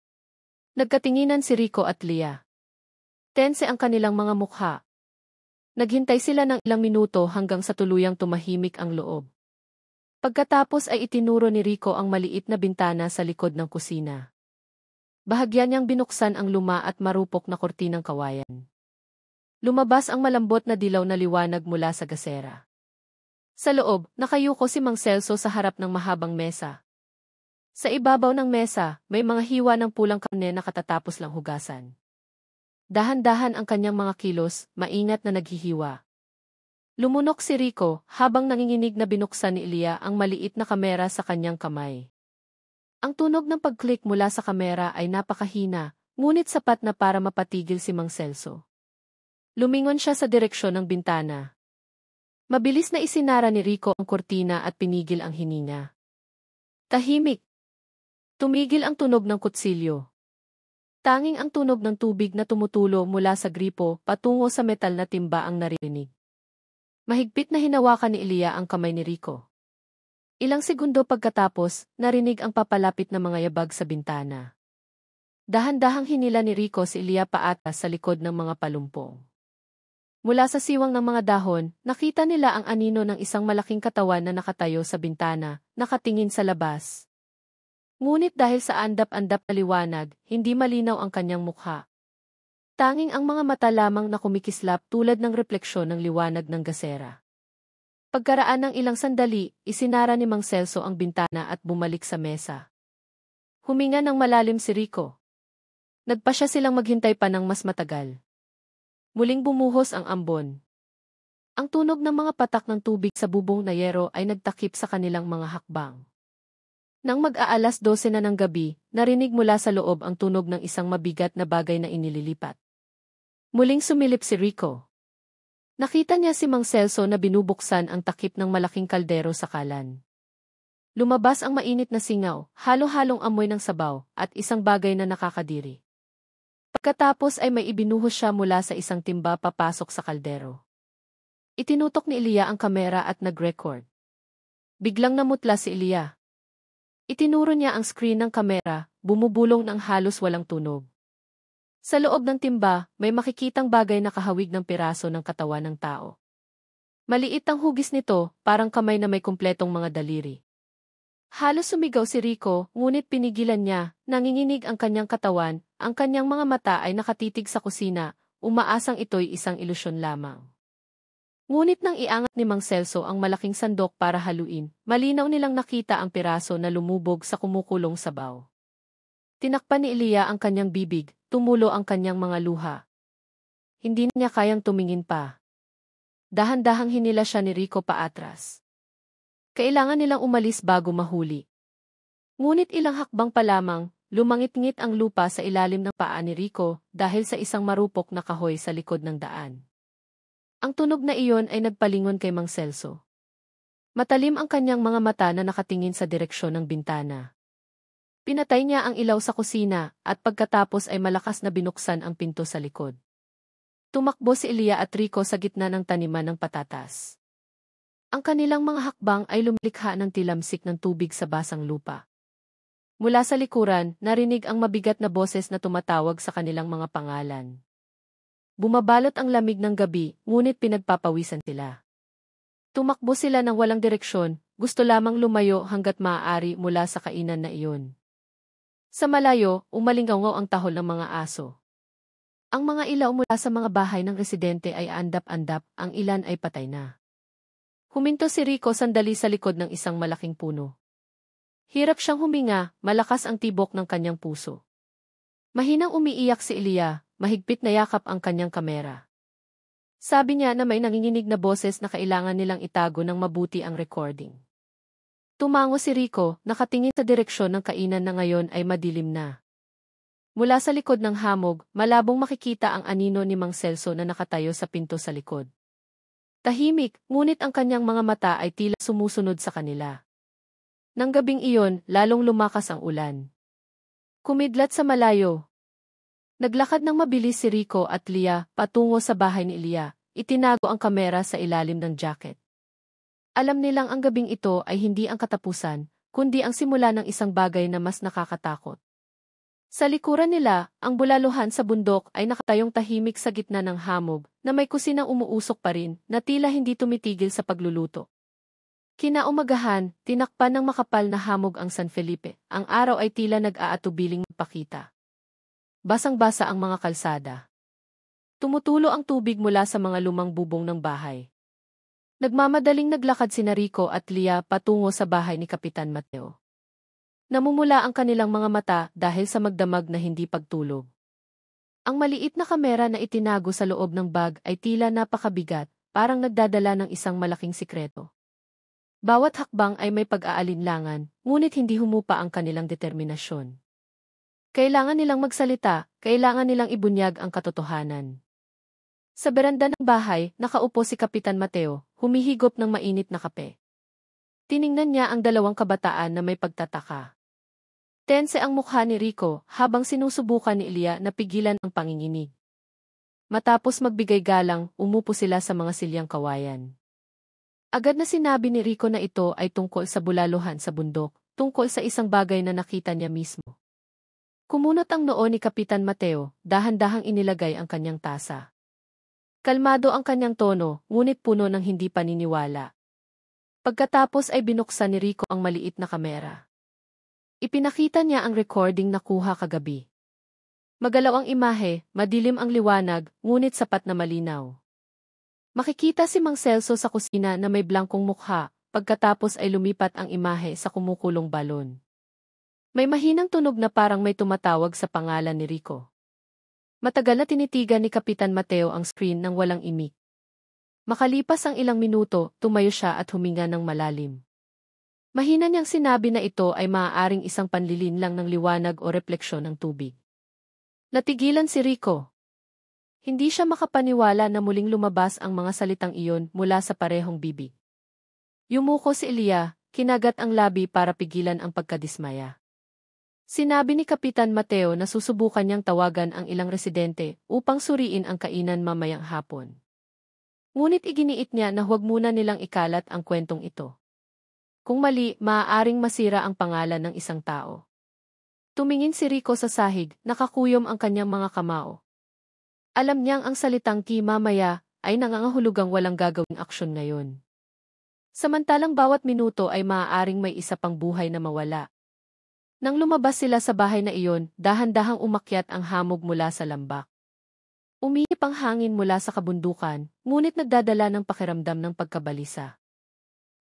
Nagkatinginan si Rico at Leah. Tense ang kanilang mga mukha. Naghintay sila ng ilang minuto hanggang sa tuluyang tumahimik ang loob. Pagkatapos ay itinuro ni Rico ang maliit na bintana sa likod ng kusina. Bahagyan niyang binuksan ang luma at marupok na kortinang kawayan. Lumabas ang malambot na dilaw na liwanag mula sa gasera. Sa loob, nakayuko si Mang Celso sa harap ng mahabang mesa. Sa ibabaw ng mesa, may mga hiwa ng pulang karne na katatapos lang hugasan. Dahan-dahan ang kanyang mga kilos, maingat na naghihiwa. Lumunok si Rico habang nanginginig na binuksan ni Elia ang maliit na kamera sa kanyang kamay. Ang tunog ng pag-click mula sa kamera ay napakahina, ngunit sapat na para mapatigil si Mang Celso. Lumingon siya sa direksyon ng bintana. Mabilis na isinara ni Rico ang kortina at pinigil ang hininga. Tahimik. Tumigil ang tunog ng kutsilyo. Tanging ang tunog ng tubig na tumutulo mula sa gripo patungo sa metal na timba ang naririnig. Mahigpit na hinawakan ni Elia ang kamay ni Rico. Ilang segundo pagkatapos, narinig ang papalapit na mga yabag sa bintana. Dahan-dahang hinila ni Rico si Elia paatas sa likod ng mga palumpong. Mula sa siwang ng mga dahon, nakita nila ang anino ng isang malaking katawan na nakatayo sa bintana, nakatingin sa labas. Ngunit dahil sa andap-andap na liwanag, hindi malinaw ang kanyang mukha. Tanging ang mga mata lamang na kumikislap tulad ng refleksyon ng liwanag ng gasera. Pagkaraan ng ilang sandali, isinara ni Mang Celso ang bintana at bumalik sa mesa. Huminga ng malalim si Rico. Nagpa siya silang maghintay pa ng mas matagal. Muling bumuhos ang ambon. Ang tunog ng mga patak ng tubig sa bubong na yero ay nagtakip sa kanilang mga hakbang. Nang mag-aalas 12 na ng gabi, narinig mula sa loob ang tunog ng isang mabigat na bagay na inililipat. Muling sumilip si Rico. Nakita niya si Mang Celso na binubuksan ang takip ng malaking kaldero sa kalan. Lumabas ang mainit na singaw, halo-halong amoy ng sabaw, at isang bagay na nakakadiri. Pagkatapos ay may ibinuhos siya mula sa isang timba papasok sa kaldero. Itinutok ni Elia ang kamera at nag-record. Biglang namutla si Elia. Itinuro niya ang screen ng kamera, bumubulong ng halos walang tunog. Sa loob ng timba, may makikitang bagay na kahawig ng piraso ng katawan ng tao. Maliit ang hugis nito, parang kamay na may kumpletong mga daliri. Halos sumigaw si Rico, ngunit pinigilan niya, nanginginig ang kanyang katawan, ang kanyang mga mata ay nakatitig sa kusina, umaasang ito'y isang ilusyon lamang. Ngunit nang iangat ni Mang Celso ang malaking sandok para haluin, malinaw nilang nakita ang piraso na lumubog sa kumukulong sabaw. Tinakpan ni Elia ang kanyang bibig, tumulo ang kanyang mga luha. Hindi niya kayang tumingin pa. Dahan-dahang hinila siya ni Rico paatras. Kailangan nilang umalis bago mahuli. Ngunit ilang hakbang pa lamang, lumangit-ngit ang lupa sa ilalim ng paa ni Rico dahil sa isang marupok na kahoy sa likod ng daan. Ang tunog na iyon ay nagpalingon kay Mang Celso. Matalim ang kanyang mga mata na nakatingin sa direksyon ng bintana. Pinatay niya ang ilaw sa kusina at pagkatapos ay malakas na binuksan ang pinto sa likod. Tumakbo si Elia at Rico sa gitna ng taniman ng patatas. Ang kanilang mga hakbang ay lumilikha ng tilamsik ng tubig sa basang lupa. Mula sa likuran, narinig ang mabigat na boses na tumatawag sa kanilang mga pangalan. Bumabalot ang lamig ng gabi, ngunit pinagpapawisan sila. Tumakbo sila ng walang direksyon, gusto lamang lumayo hanggat maaari mula sa kainan na iyon. Sa malayo, umalingaw ang tahol ng mga aso. Ang mga ilaw mula sa mga bahay ng residente ay andap-andap, ang ilan ay patay na. Huminto si Rico sandali sa likod ng isang malaking puno. Hirap siyang huminga, malakas ang tibok ng kanyang puso. Mahinang umiiyak si Elia, mahigpit na yakap ang kanyang kamera. Sabi niya na may nanginginig na boses na kailangan nilang itago ng mabuti ang recording. Tumango si Rico, nakatingin sa direksyon ng kainan na ngayon ay madilim na. Mula sa likod ng hamog, malabong makikita ang anino ni Mang Celso na nakatayo sa pinto sa likod. Tahimik, ngunit ang kanyang mga mata ay tila sumusunod sa kanila. Nang gabing iyon, lalong lumakas ang ulan. Kumidlat sa malayo. Naglakad ng mabilis si Rico at Lia patungo sa bahay ni Elia, itinago ang kamera sa ilalim ng jacket. Alam nilang ang gabing ito ay hindi ang katapusan, kundi ang simula ng isang bagay na mas nakakatakot. Sa likuran nila, ang bulaluhan sa bundok ay nakatayong tahimik sa gitna ng hamog, na may kusinang umuusok pa rin, na tila hindi tumitigil sa pagluluto. Kinaumagahan, tinakpan ng makapal na hamog ang San Felipe, ang araw ay tila nag-aatubiling magpakita. Basang-basa ang mga kalsada. Tumutulo ang tubig mula sa mga lumang bubong ng bahay. Nagmamadaling naglakad sina Rico at Lia patungo sa bahay ni Kapitan Mateo. Namumula ang kanilang mga mata dahil sa magdamag na hindi pagtulog. Ang maliit na kamera na itinago sa loob ng bag ay tila napakabigat, parang nagdadala ng isang malaking sikreto. Bawat hakbang ay may pag-aalinlangan, ngunit hindi humupa ang kanilang determinasyon. Kailangan nilang magsalita, kailangan nilang ibunyag ang katotohanan. Sa beranda ng bahay, nakaupo si Kapitan Mateo, humihigop ng mainit na kape. Tiningnan niya ang dalawang kabataan na may pagtataka. Tense ang mukha ni Rico habang sinusubukan ni Elia na pigilan ang panginginig. Matapos magbigay galang, umupo sila sa mga silyang kawayan. Agad na sinabi ni Rico na ito ay tungkol sa bulaluhan sa bundok, tungkol sa isang bagay na nakita niya mismo. Kumunot ang noo ni Kapitan Mateo, dahan-dahang inilagay ang kanyang tasa. Kalmado ang kanyang tono, ngunit puno ng hindi paniniwala. Pagkatapos ay binuksan ni Rico ang maliit na kamera. Ipinakita niya ang recording na kuha kagabi. Magalaw ang imahe, madilim ang liwanag, ngunit sapat na malinaw. Makikita si Mang Celso sa kusina na may blankong mukha, pagkatapos ay lumipat ang imahe sa kumukulong balon. May mahinang tunog na parang may tumatawag sa pangalan ni Rico. Matagal na tinitigan ni Kapitan Mateo ang screen nang walang imik. Makalipas ang ilang minuto, tumayo siya at huminga ng malalim. Mahina niyang sinabi na ito ay maaaring isang panlilin lang ng liwanag o refleksyon ng tubig. Natigilan si Rico. Hindi siya makapaniwala na muling lumabas ang mga salitang iyon mula sa parehong bibig. Yumuko si Elia, kinagat ang labi para pigilan ang pagkadismaya. Sinabi ni Kapitan Mateo na susubukan niyang tawagan ang ilang residente upang suriin ang kainan mamayang hapon. Ngunit iginiit niya na huwag muna nilang ikalat ang kwentong ito. Kung mali, maaaring masira ang pangalan ng isang tao. Tumingin si Rico sa sahig, nakakuyom ang kanyang mga kamao. Alam niyang ang salitang "ki mamaya" ay nangangahulugang walang gagawing aksyon ngayon. Samantalang bawat minuto ay maaaring may isa pang buhay na mawala. Nang lumabas sila sa bahay na iyon, dahan-dahang umakyat ang hamog mula sa lambak. Umihip ang hangin mula sa kabundukan, ngunit nagdadala ng pakiramdam ng pagkabalisa.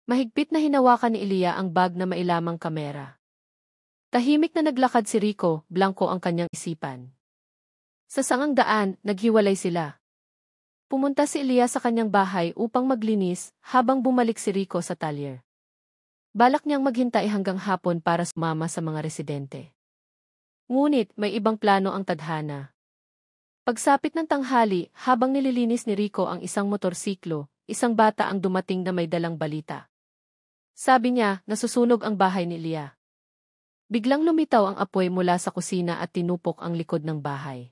Mahigpit na hinawakan ni Elia ang bag na mailamang kamera. Tahimik na naglakad si Rico, blanko ang kanyang isipan. Sa sangang daan, naghiwalay sila. Pumunta si Elia sa kanyang bahay upang maglinis, habang bumalik si Rico sa talyer. Balak niyang maghintay hanggang hapon para sumama sa mga residente. Ngunit may ibang plano ang tadhana. Pagsapit ng tanghali, habang nililinis ni Rico ang isang motorsiklo, isang bata ang dumating na may dalang balita. Sabi niya, nasusunog ang bahay ni Elia. Biglang lumitaw ang apoy mula sa kusina at tinupok ang likod ng bahay.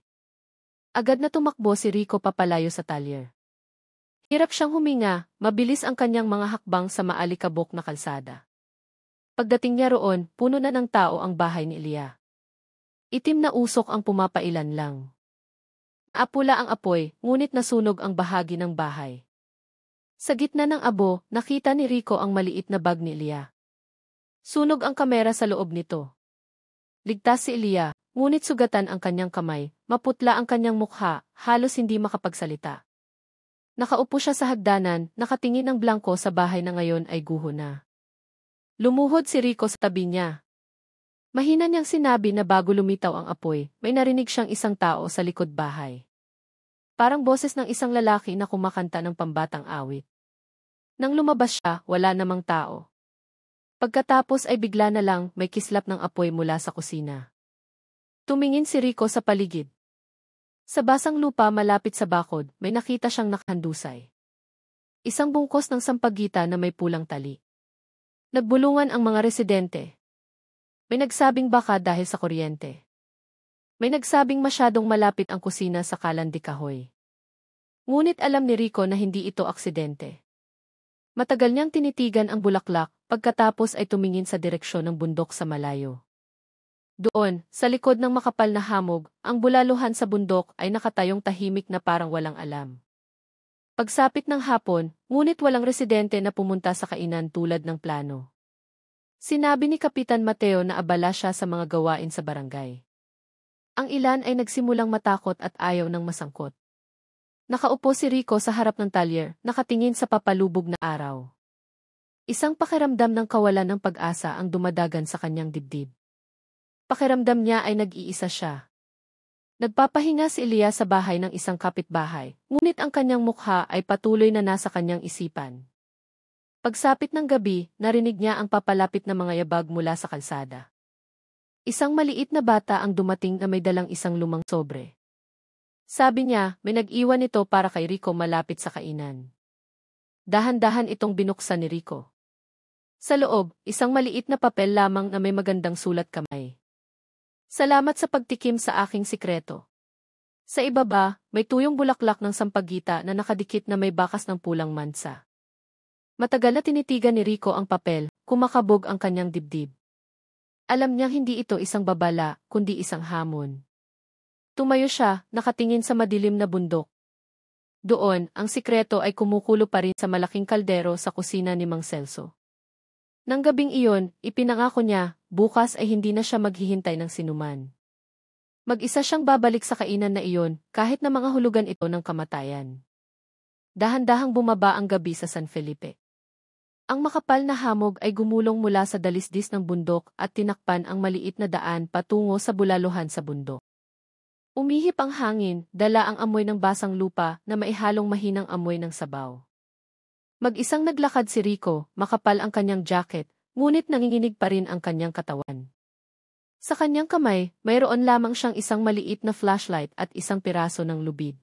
Agad na tumakbo si Rico papalayo sa talyer. Hirap siyang huminga, mabilis ang kanyang mga hakbang sa maalikabok na kalsada. Pagdating niya roon, puno na ng tao ang bahay ni Elia. Itim na usok ang pumapailan lang. Apula ang apoy, ngunit nasunog ang bahagi ng bahay. Sa gitna ng abo, nakita ni Rico ang maliit na bag ni Elia. Sunog ang kamera sa loob nito. Ligtas si Elia, ngunit sugatan ang kanyang kamay, maputla ang kanyang mukha, halos hindi makapagsalita. Nakaupo siya sa hagdanan, nakatingin ng blangko sa bahay na ngayon ay guho na. Lumuhod si Rico sa tabi niya. Mahina niyang sinabi na bago lumitaw ang apoy, may narinig siyang isang tao sa likod bahay. Parang boses ng isang lalaki na kumakanta ng pambatang awit. Nang lumabas siya, wala namang tao. Pagkatapos ay bigla na lang may kislap ng apoy mula sa kusina. Tumingin si Rico sa paligid. Sa basang lupa malapit sa bakod, may nakita siyang nakahandusay. Isang bungkos ng sampagita na may pulang tali. Nagbulungan ang mga residente. May nagsabing baka dahil sa kuryente. May nagsabing masyadong malapit ang kusina sa Kalan de Kahoy. Ngunit alam ni Rico na hindi ito aksidente. Matagal niyang tinitigan ang bulaklak, pagkatapos ay tumingin sa direksyon ng bundok sa malayo. Doon, sa likod ng makapal na hamog, ang bulaluhan sa bundok ay nakatayong tahimik na parang walang alam. Pagsapit ng hapon, ngunit walang residente na pumunta sa kainan tulad ng plano. Sinabi ni Kapitan Mateo na abala siya sa mga gawain sa barangay. Ang ilan ay nagsimulang matakot at ayaw ng masangkot. Nakaupo si Rico sa harap ng talyer, nakatingin sa papalubog na araw. Isang pakiramdam ng kawalan ng pag-asa ang dumadagan sa kanyang dibdib. Pakiramdam niya ay nag-iisa siya. Nagpapahinga si Elia sa bahay ng isang kapitbahay, ngunit ang kanyang mukha ay patuloy na nasa kanyang isipan. Pagsapit ng gabi, narinig niya ang papalapit na mga yabag mula sa kalsada. Isang maliit na bata ang dumating na may dalang isang lumang sobre. Sabi niya, may nag-iwan ito para kay Rico malapit sa kainan. Dahan-dahan itong binuksan ni Rico. Sa loob, isang maliit na papel lamang na may magandang sulat kamay. Salamat sa pagtikim sa aking sikreto. Sa ibaba, may tuyong bulaklak ng sampagita na nakadikit na may bakas ng pulang mansa. Matagal na tinitigan ni Rico ang papel, kumakabog ang kanyang dibdib. Alam niyang hindi ito isang babala, kundi isang hamon. Tumayo siya, nakatingin sa madilim na bundok. Doon, ang sikreto ay kumukulo pa rin sa malaking kaldero sa kusina ni Mang Celso. Nang gabing iyon, ipinangako niya, bukas ay hindi na siya maghihintay ng sinuman. Mag-isa siyang babalik sa kainan na iyon, kahit na mga hulugan ito ng kamatayan. Dahan-dahang bumaba ang gabi sa San Felipe. Ang makapal na hamog ay gumulong mula sa dalisdis ng bundok at tinakpan ang maliit na daan patungo sa bulaluhan sa bundok. Umihip ang hangin, dala ang amoy ng basang lupa na maihalong mahinang amoy ng sabaw. Mag-isang naglakad si Rico, makapal ang kanyang jacket, ngunit nanginginig pa rin ang kanyang katawan. Sa kanyang kamay, mayroon lamang siyang isang maliit na flashlight at isang piraso ng lubid.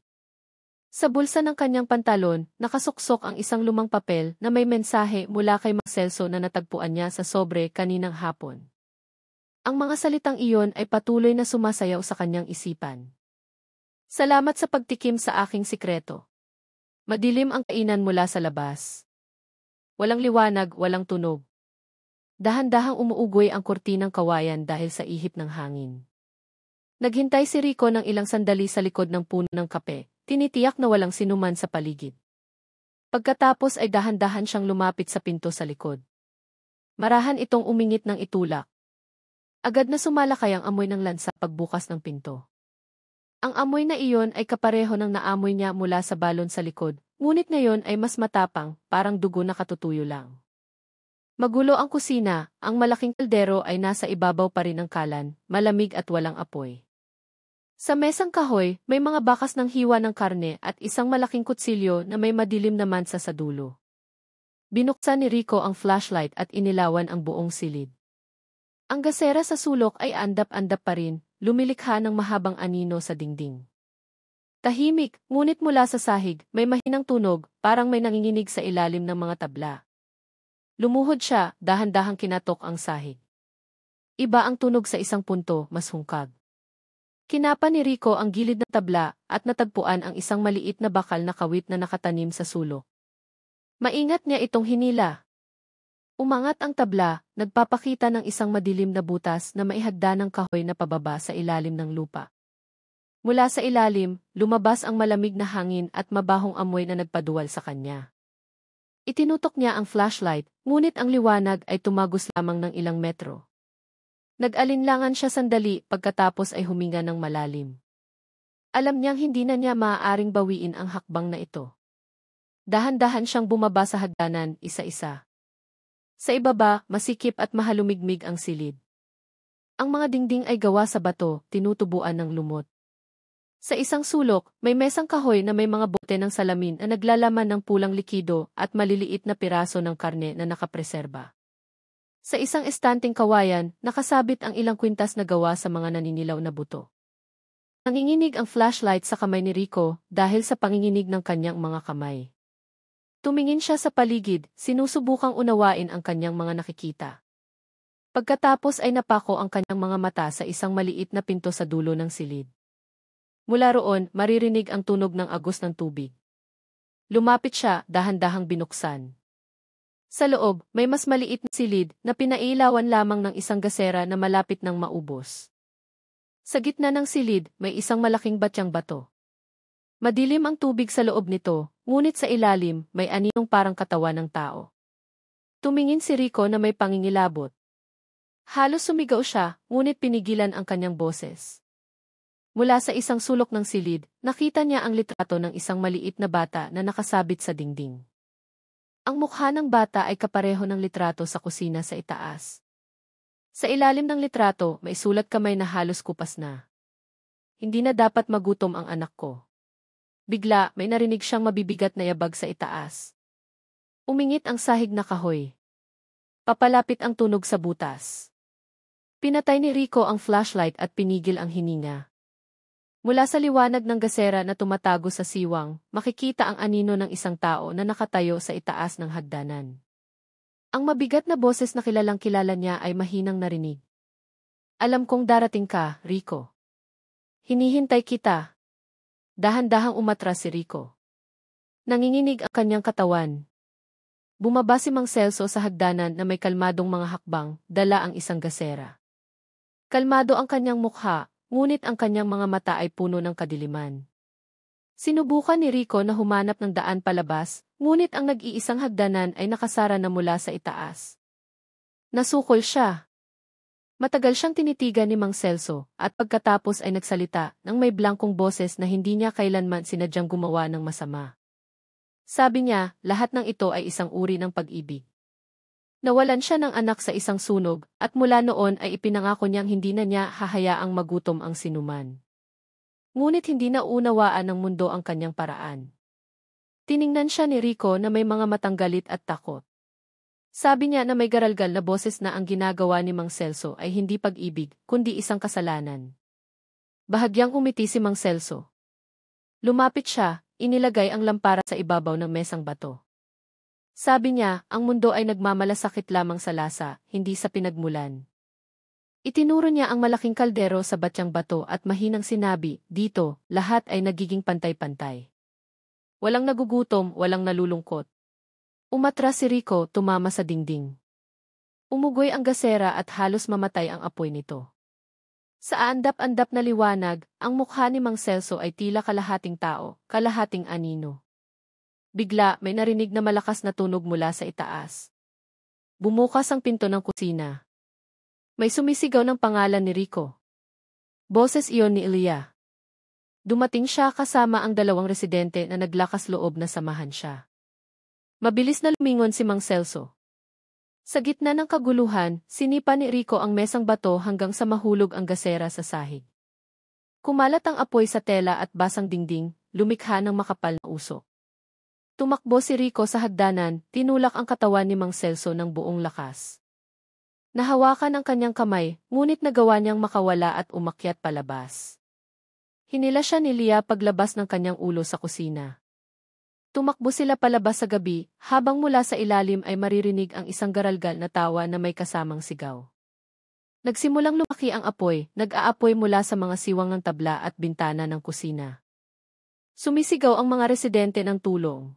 Sa bulsa ng kanyang pantalon, nakasuksok ang isang lumang papel na may mensahe mula kay Mang Celso na natagpuan niya sa sobre kaninang hapon. Ang mga salitang iyon ay patuloy na sumasayaw sa kanyang isipan. Salamat sa pagtikim sa aking sikreto. Madilim ang kainan mula sa labas. Walang liwanag, walang tunog. Dahan-dahang umuugoy ang kurtinang kawayan dahil sa ihip ng hangin. Naghintay si Rico ng ilang sandali sa likod ng puno ng kape, tinitiyak na walang sinuman sa paligid. Pagkatapos ay dahan-dahan siyang lumapit sa pinto sa likod. Marahan itong umingit ng itulak. Agad na sumalakay ang amoy ng lansa pagbukas ng pinto. Ang amoy na iyon ay kapareho ng naamoy niya mula sa balon sa likod, ngunit ngayon ay mas matapang, parang dugo na katutuyo lang. Magulo ang kusina, ang malaking kaldero ay nasa ibabaw pa rin ng kalan, malamig at walang apoy. Sa mesang kahoy, may mga bakas ng hiwa ng karne at isang malaking kutsilyo na may madilim na mansa sa dulo. Binuksan ni Rico ang flashlight at inilawan ang buong silid. Ang gasera sa sulok ay andap-andap pa rin, lumilikha ng mahabang anino sa dingding. Tahimik, ngunit mula sa sahig, may mahinang tunog, parang may nanginginig sa ilalim ng mga tabla. Lumuhod siya, dahan-dahang kinatok ang sahig. Iba ang tunog sa isang punto, mas hungkag. Kinapa ni Rico ang gilid ng tabla at natagpuan ang isang maliit na bakal na kawit na nakatanim sa sulok. Maingat niya itong hinila. Umangat ang tabla, nagpapakita ng isang madilim na butas na maihagda ng kahoy na pababa sa ilalim ng lupa. Mula sa ilalim, lumabas ang malamig na hangin at mabahong amoy na nagpaduwal sa kanya. Itinutok niya ang flashlight, ngunit ang liwanag ay tumagos lamang ng ilang metro. Nag-alinlangan siya sandali pagkatapos ay huminga ng malalim. Alam niyang hindi na niya maaaring bawiin ang hakbang na ito. Dahan-dahan siyang bumaba sa hagdanan, isa-isa. Sa ibaba, masikip at mahalumigmig ang silid. Ang mga dingding ay gawa sa bato, tinutubuan ng lumot. Sa isang sulok, may mesang kahoy na may mga bote ng salamin na naglalaman ng pulang likido at maliliit na piraso ng karne na nakapreserba. Sa isang estanting kawayan, nakasabit ang ilang kwintas na gawa sa mga naninilaw na buto. Nanginginig ang flashlight sa kamay ni Rico dahil sa panginginig ng kanyang mga kamay. Tumingin siya sa paligid, sinusubukang unawain ang kanyang mga nakikita. Pagkatapos ay napako ang kanyang mga mata sa isang maliit na pinto sa dulo ng silid. Mula roon, maririnig ang tunog ng agos ng tubig. Lumapit siya, dahan-dahang binuksan. Sa loob, may mas maliit na silid na pinailawan lamang ng isang gasera na malapit nang maubos. Sa gitna ng silid, may isang malaking batyang bato. Madilim ang tubig sa loob nito, ngunit sa ilalim, may aninong parang katawan ng tao. Tumingin si Rico na may pangingilabot. Halos sumigaw siya, ngunit pinigilan ang kanyang boses. Mula sa isang sulok ng silid, nakita niya ang litrato ng isang maliit na bata na nakasabit sa dingding. Ang mukha ng bata ay kapareho ng litrato sa kusina sa itaas. Sa ilalim ng litrato, may sulat kamay na halos kupas na. Hindi na dapat magutom ang anak ko. Bigla, may narinig siyang mabibigat na yabag sa itaas. Umingit ang sahig na kahoy. Papalapit ang tunog sa butas. Pinatay ni Rico ang flashlight at pinigil ang hininga. Mula sa liwanag ng gasera na tumatago sa siwang, makikita ang anino ng isang tao na nakatayo sa itaas ng hagdanan. Ang mabigat na boses na kilalang-kilala niya ay mahinang narinig. Alam kong darating ka, Rico. Hinihintay kita. Dahan-dahang umatras si Rico. Nanginginig ang kanyang katawan. Bumaba si Mang Celso sa hagdanan na may kalmadong mga hakbang, dala ang isang gasera. Kalmado ang kanyang mukha, ngunit ang kanyang mga mata ay puno ng kadiliman. Sinubukan ni Rico na humanap ng daan palabas, ngunit ang nag-iisang hagdanan ay nakasara na mula sa itaas. Nasukol siya. Matagal siyang tinitigan ni Mang Celso, at pagkatapos ay nagsalita ng may blankong boses na hindi niya kailanman sinadyang gumawa ng masama. Sabi niya, lahat ng ito ay isang uri ng pag-ibig. Nawalan siya ng anak sa isang sunog, at mula noon ay ipinangako niyang hindi na niya hahayaang magutom ang sinuman. Ngunit hindi na unawaan ng mundo ang kanyang paraan. Tiningnan siya ni Rico na may mga matang galit at takot. Sabi niya na may garalgal na boses na ang ginagawa ni Mang Celso ay hindi pag-ibig, kundi isang kasalanan. Bahagyang umiti si Mang Celso. Lumapit siya, inilagay ang lampara sa ibabaw ng mesang bato. Sabi niya, ang mundo ay nagmamalasakit lamang sa lasa, hindi sa pinagmulan. Itinuro niya ang malaking kaldero sa batyang bato at mahinang sinabi, dito, lahat ay nagiging pantay-pantay. Walang nagugutom, walang nalulungkot. Umatras si Rico, tumama sa dingding. Umugoy ang gasera at halos mamatay ang apoy nito. Sa andap-andap na liwanag, ang mukha ni Mang Celso ay tila kalahating tao, kalahating anino. Bigla, may narinig na malakas na tunog mula sa itaas. Bumukas ang pinto ng kusina. May sumisigaw ng pangalan ni Rico. Boses iyon ni Elia. Dumating siya kasama ang dalawang residente na naglakas loob na samahan siya. Mabilis na lumingon si Mang Celso. Sa gitna ng kaguluhan, sinipa ni Rico ang mesang bato hanggang sa mahulog ang gasera sa sahig. Kumalat ang apoy sa tela at basang dingding, lumikha ng makapal na usok. Tumakbo si Rico sa hagdanan, tinulak ang katawan ni Mang Celso ng buong lakas. Nahawakan ang kanyang kamay, ngunit nagawa niyang makawala at umakyat palabas. Hinila siya ni Lia paglabas ng kanyang ulo sa kusina. Tumakbo sila palabas sa gabi, habang mula sa ilalim ay maririnig ang isang garalgal na tawa na may kasamang sigaw. Nagsimulang lumaki ang apoy, nag-aapoy mula sa mga siwang ng tabla at bintana ng kusina. Sumisigaw ang mga residente ng tulong.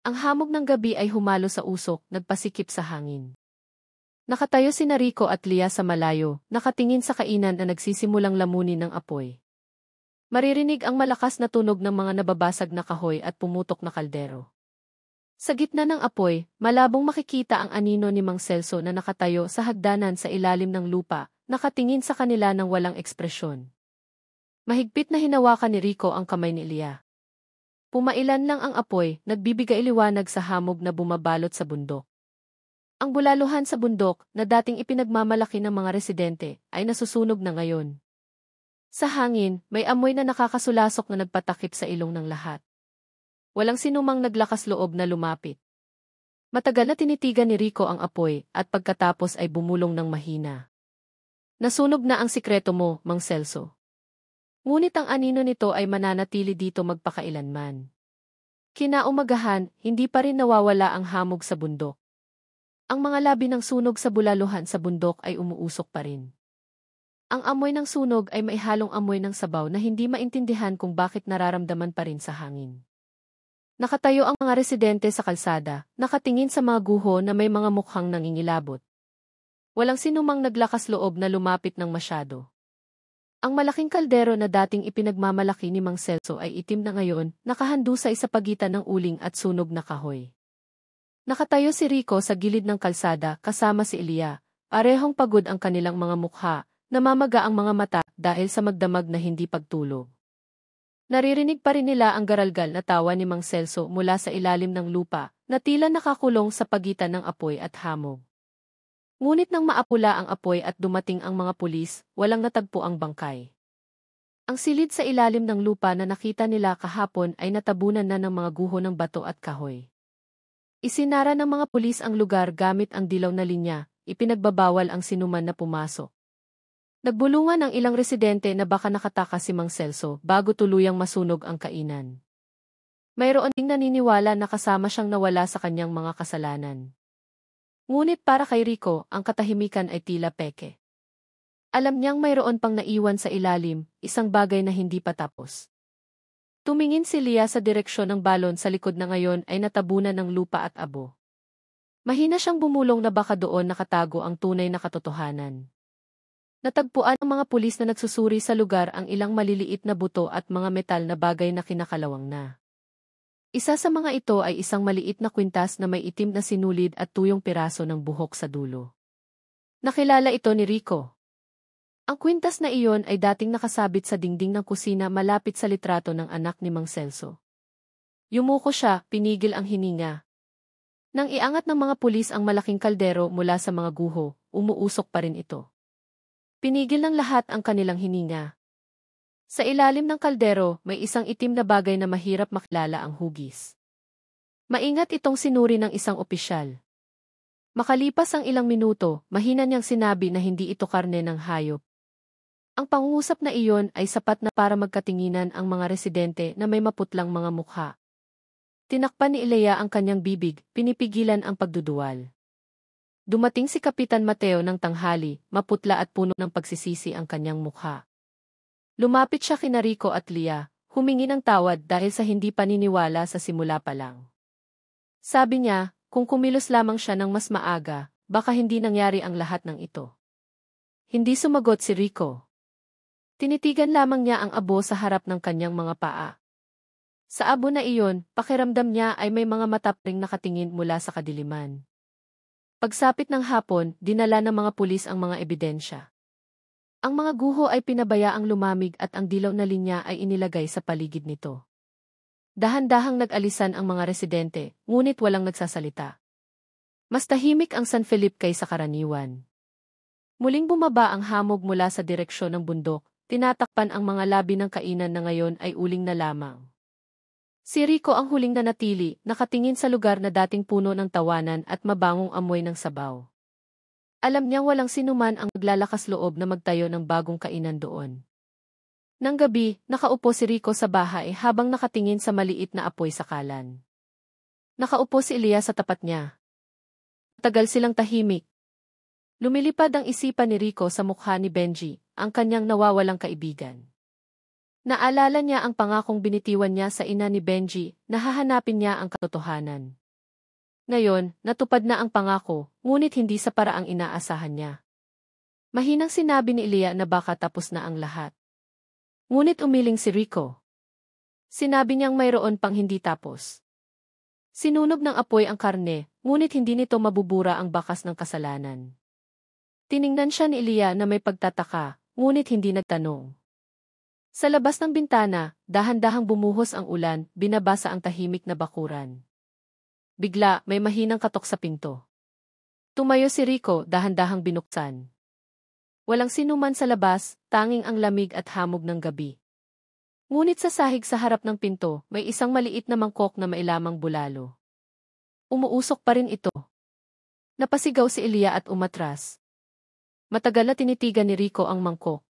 Ang hamog ng gabi ay humalo sa usok, nagpasikip sa hangin. Nakatayo sina Rico at Lia sa malayo, nakatingin sa kainan na nagsisimulang lamunin ng apoy. Maririnig ang malakas na tunog ng mga nababasag na kahoy at pumutok na kaldero. Sa gitna ng apoy, malabong makikita ang anino ni Mang Celso na nakatayo sa hagdanan sa ilalim ng lupa, nakatingin sa kanila ng walang ekspresyon. Mahigpit na hinawakan ni Rico ang kamay ni Elia. Pumailan lang ang apoy, nagbibigay liwanag sa hamog na bumabalot sa bundok. Ang bulaluhan sa bundok, na dating ipinagmamalaki ng mga residente, ay nasusunog na ngayon. Sa hangin, may amoy na nakakasulasok na nagpatakip sa ilong ng lahat. Walang sinumang naglakas loob na lumapit. Matagal na tinitigan ni Rico ang apoy at pagkatapos ay bumulong ng mahina. Nasunog na ang sikreto mo, Mang Celso. Ngunit ang anino nito ay mananatili dito magpakailanman. Kinaumagahan, hindi pa rin nawawala ang hamog sa bundok. Ang mga labi ng sunog sa bulaluhan sa bundok ay umuusok pa rin. Ang amoy ng sunog ay may halong amoy ng sabaw na hindi maintindihan kung bakit nararamdaman pa rin sa hangin. Nakatayo ang mga residente sa kalsada, nakatingin sa mga guho na may mga mukhang nangingilabot. Walang sinumang naglakas loob na lumapit ng masyado. Ang malaking kaldero na dating ipinagmamalaki ni Mang Celso ay itim na ngayon, nakahandusay sa pagitan ng uling at sunog na kahoy. Nakatayo si Rico sa gilid ng kalsada kasama si Elia, parehong pagod ang kanilang mga mukha. Namamaga ang mga mata dahil sa magdamag na hindi pagtulog. Naririnig pa rin nila ang garalgal na tawa ni Mang Celso mula sa ilalim ng lupa, na tila nakakulong sa pagitan ng apoy at hamog. Ngunit nang maapula ang apoy at dumating ang mga pulis, walang natagpo ang bangkay. Ang silid sa ilalim ng lupa na nakita nila kahapon ay natabunan na ng mga guho ng bato at kahoy. Isinara ng mga pulis ang lugar gamit ang dilaw na linya, ipinagbabawal ang sinuman na pumasok. Nagbulungan ang ilang residente na baka nakatakas si Mang Celso bago tuluyang masunog ang kainan. Mayroon ding naniniwala na kasama siyang nawala sa kanyang mga kasalanan. Ngunit para kay Rico, ang katahimikan ay tila peke. Alam niyang mayroon pang naiwan sa ilalim, isang bagay na hindi pa tapos. Tumingin si Lia sa direksyon ng balon sa likod na ngayon ay natabunan ng lupa at abo. Mahina siyang bumulong na baka doon nakatago ang tunay na katotohanan. Natagpuan ng mga pulis na nagsusuri sa lugar ang ilang maliliit na buto at mga metal na bagay na kinakalawang na. Isa sa mga ito ay isang maliit na kwintas na may itim na sinulid at tuyong piraso ng buhok sa dulo. Nakilala ito ni Rico. Ang kwintas na iyon ay dating nakasabit sa dingding ng kusina malapit sa litrato ng anak ni Mang Celso. Yumuko siya, pinigil ang hininga. Nang iangat ng mga pulis ang malaking kaldero mula sa mga guho, umuusok pa rin ito. Pinigil ng lahat ang kanilang hininga. Sa ilalim ng kaldero, may isang itim na bagay na mahirap makilala ang hugis. Maingat itong sinuri ng isang opisyal. Makalipas ang ilang minuto, mahina niyang sinabi na hindi ito karne ng hayop. Ang pangungusap na iyon ay sapat na para magkatinginan ang mga residente na may maputlang mga mukha. Tinakpan ni Ilea ang kanyang bibig, pinipigilan ang pagduduwal. Dumating si Kapitan Mateo ng tanghali, maputla at puno ng pagsisisi ang kanyang mukha. Lumapit siya kina Rico at Lia, humingi ng tawad dahil sa hindi paniniwala sa simula pa lang. Sabi niya, kung kumilos lamang siya ng mas maaga, baka hindi nangyari ang lahat ng ito. Hindi sumagot si Rico. Tinitigan lamang niya ang abo sa harap ng kanyang mga paa. Sa abo na iyon, pakiramdam niya ay may mga matapring nakatingin mula sa kadiliman. Pagsapit ng hapon, dinala ng mga pulis ang mga ebidensya. Ang mga guho ay pinabayaang lumamig at ang dilaw na linya ay inilagay sa paligid nito. Dahan-dahang nag-alisan ang mga residente, ngunit walang nagsasalita. Mas tahimik ang San Felipe kaysa karaniwan. Muling bumaba ang hamog mula sa direksyon ng bundok, tinatakpan ang mga labi ng kainan na ngayon ay uling na lamang. Si Rico ang huling nanatili, nakatingin sa lugar na dating puno ng tawanan at mabangong amoy ng sabaw. Alam niyang walang sinuman ang maglalakas loob na magtayo ng bagong kainan doon. Nang gabi, nakaupo si Rico sa bahay habang nakatingin sa maliit na apoy sa kalan. Nakaupo si Elia sa tapat niya. Tagal silang tahimik. Lumilipad ang isipan ni Rico sa mukha ni Benji, ang kanyang nawawalang kaibigan. Naalala niya ang pangakong binitiwan niya sa ina ni Benji na hahanapin niya ang katotohanan. Ngayon, natupad na ang pangako, ngunit hindi sa paraang inaasahan niya. Mahinang sinabi ni Elia na baka tapos na ang lahat. Ngunit umiling si Rico. Sinabi niyang mayroon pang hindi tapos. Sinunog ng apoy ang karne, ngunit hindi nito mabubura ang bakas ng kasalanan. Tiningnan siya ni Elia na may pagtataka, ngunit hindi nagtanong. Sa labas ng bintana, dahan-dahang bumuhos ang ulan, binabasa ang tahimik na bakuran. Bigla, may mahinang katok sa pinto. Tumayo si Rico, dahan-dahang binuksan. Walang sinuman sa labas, tanging ang lamig at hamog ng gabi. Ngunit sa sahig sa harap ng pinto, may isang maliit na mangkok na mailamang bulalo. Umuusok pa rin ito. Napasigaw si Elia at umatras. Matagal na tinitigan ni Rico ang mangkok.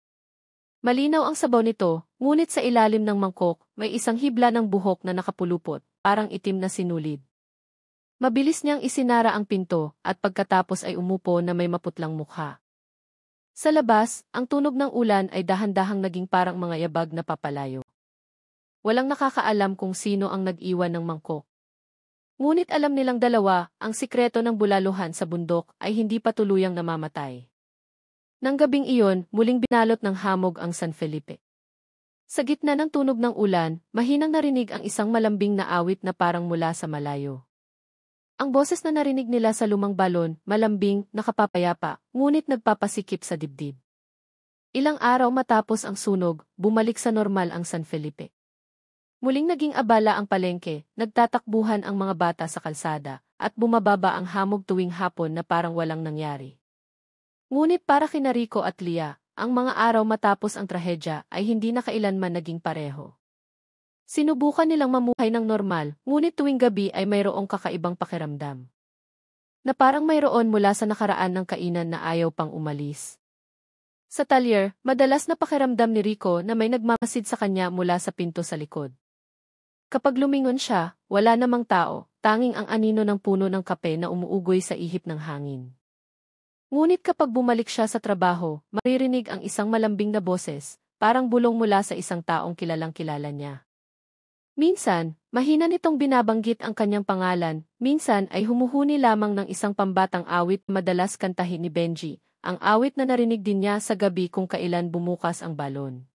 Malinaw ang sabaw nito, ngunit sa ilalim ng mangkok, may isang hibla ng buhok na nakapulupot, parang itim na sinulid. Mabilis niyang isinara ang pinto, at pagkatapos ay umupo na may maputlang mukha. Sa labas, ang tunog ng ulan ay dahan-dahang naging parang mga yabag na papalayo. Walang nakakaalam kung sino ang nag-iwan ng mangkok. Ngunit alam nilang dalawa, ang sikreto ng bulaluhan sa bundok ay hindi pa tuluyang namamatay. Nang gabing iyon, muling binalot ng hamog ang San Felipe. Sa gitna ng tunog ng ulan, mahinang narinig ang isang malambing na awit na parang mula sa malayo. Ang boses na narinig nila sa lumang balon, malambing, nakapapayapa, ngunit nagpapasikip sa dibdib. Ilang araw matapos ang sunog, bumalik sa normal ang San Felipe. Muling naging abala ang palengke, nagtatakbuhan ang mga bata sa kalsada, at bumababa ang hamog tuwing hapon na parang walang nangyari. Ngunit para kina Rico at Lia, ang mga araw matapos ang trahedya ay hindi na kailanman naging pareho. Sinubukan nilang mamuhay ng normal, ngunit tuwing gabi ay mayroong kakaibang pakiramdam. Na parang mayroon mula sa nakaraan ng kainan na ayaw pang umalis. Sa talyer, madalas na pakiramdam ni Rico na may nagmamasid sa kanya mula sa pinto sa likod. Kapag lumingon siya, wala namang tao, tanging ang anino ng puno ng kape na umuugoy sa ihip ng hangin. Ngunit kapag bumalik siya sa trabaho, maririnig ang isang malambing na boses, parang bulong mula sa isang taong kilalang-kilala niya. Minsan, mahina nitong binabanggit ang kanyang pangalan, minsan ay humuhuni lamang ng isang pambatang awit madalas kantahin ni Benji, ang awit na narinig din niya sa gabi kung kailan bumukas ang balon.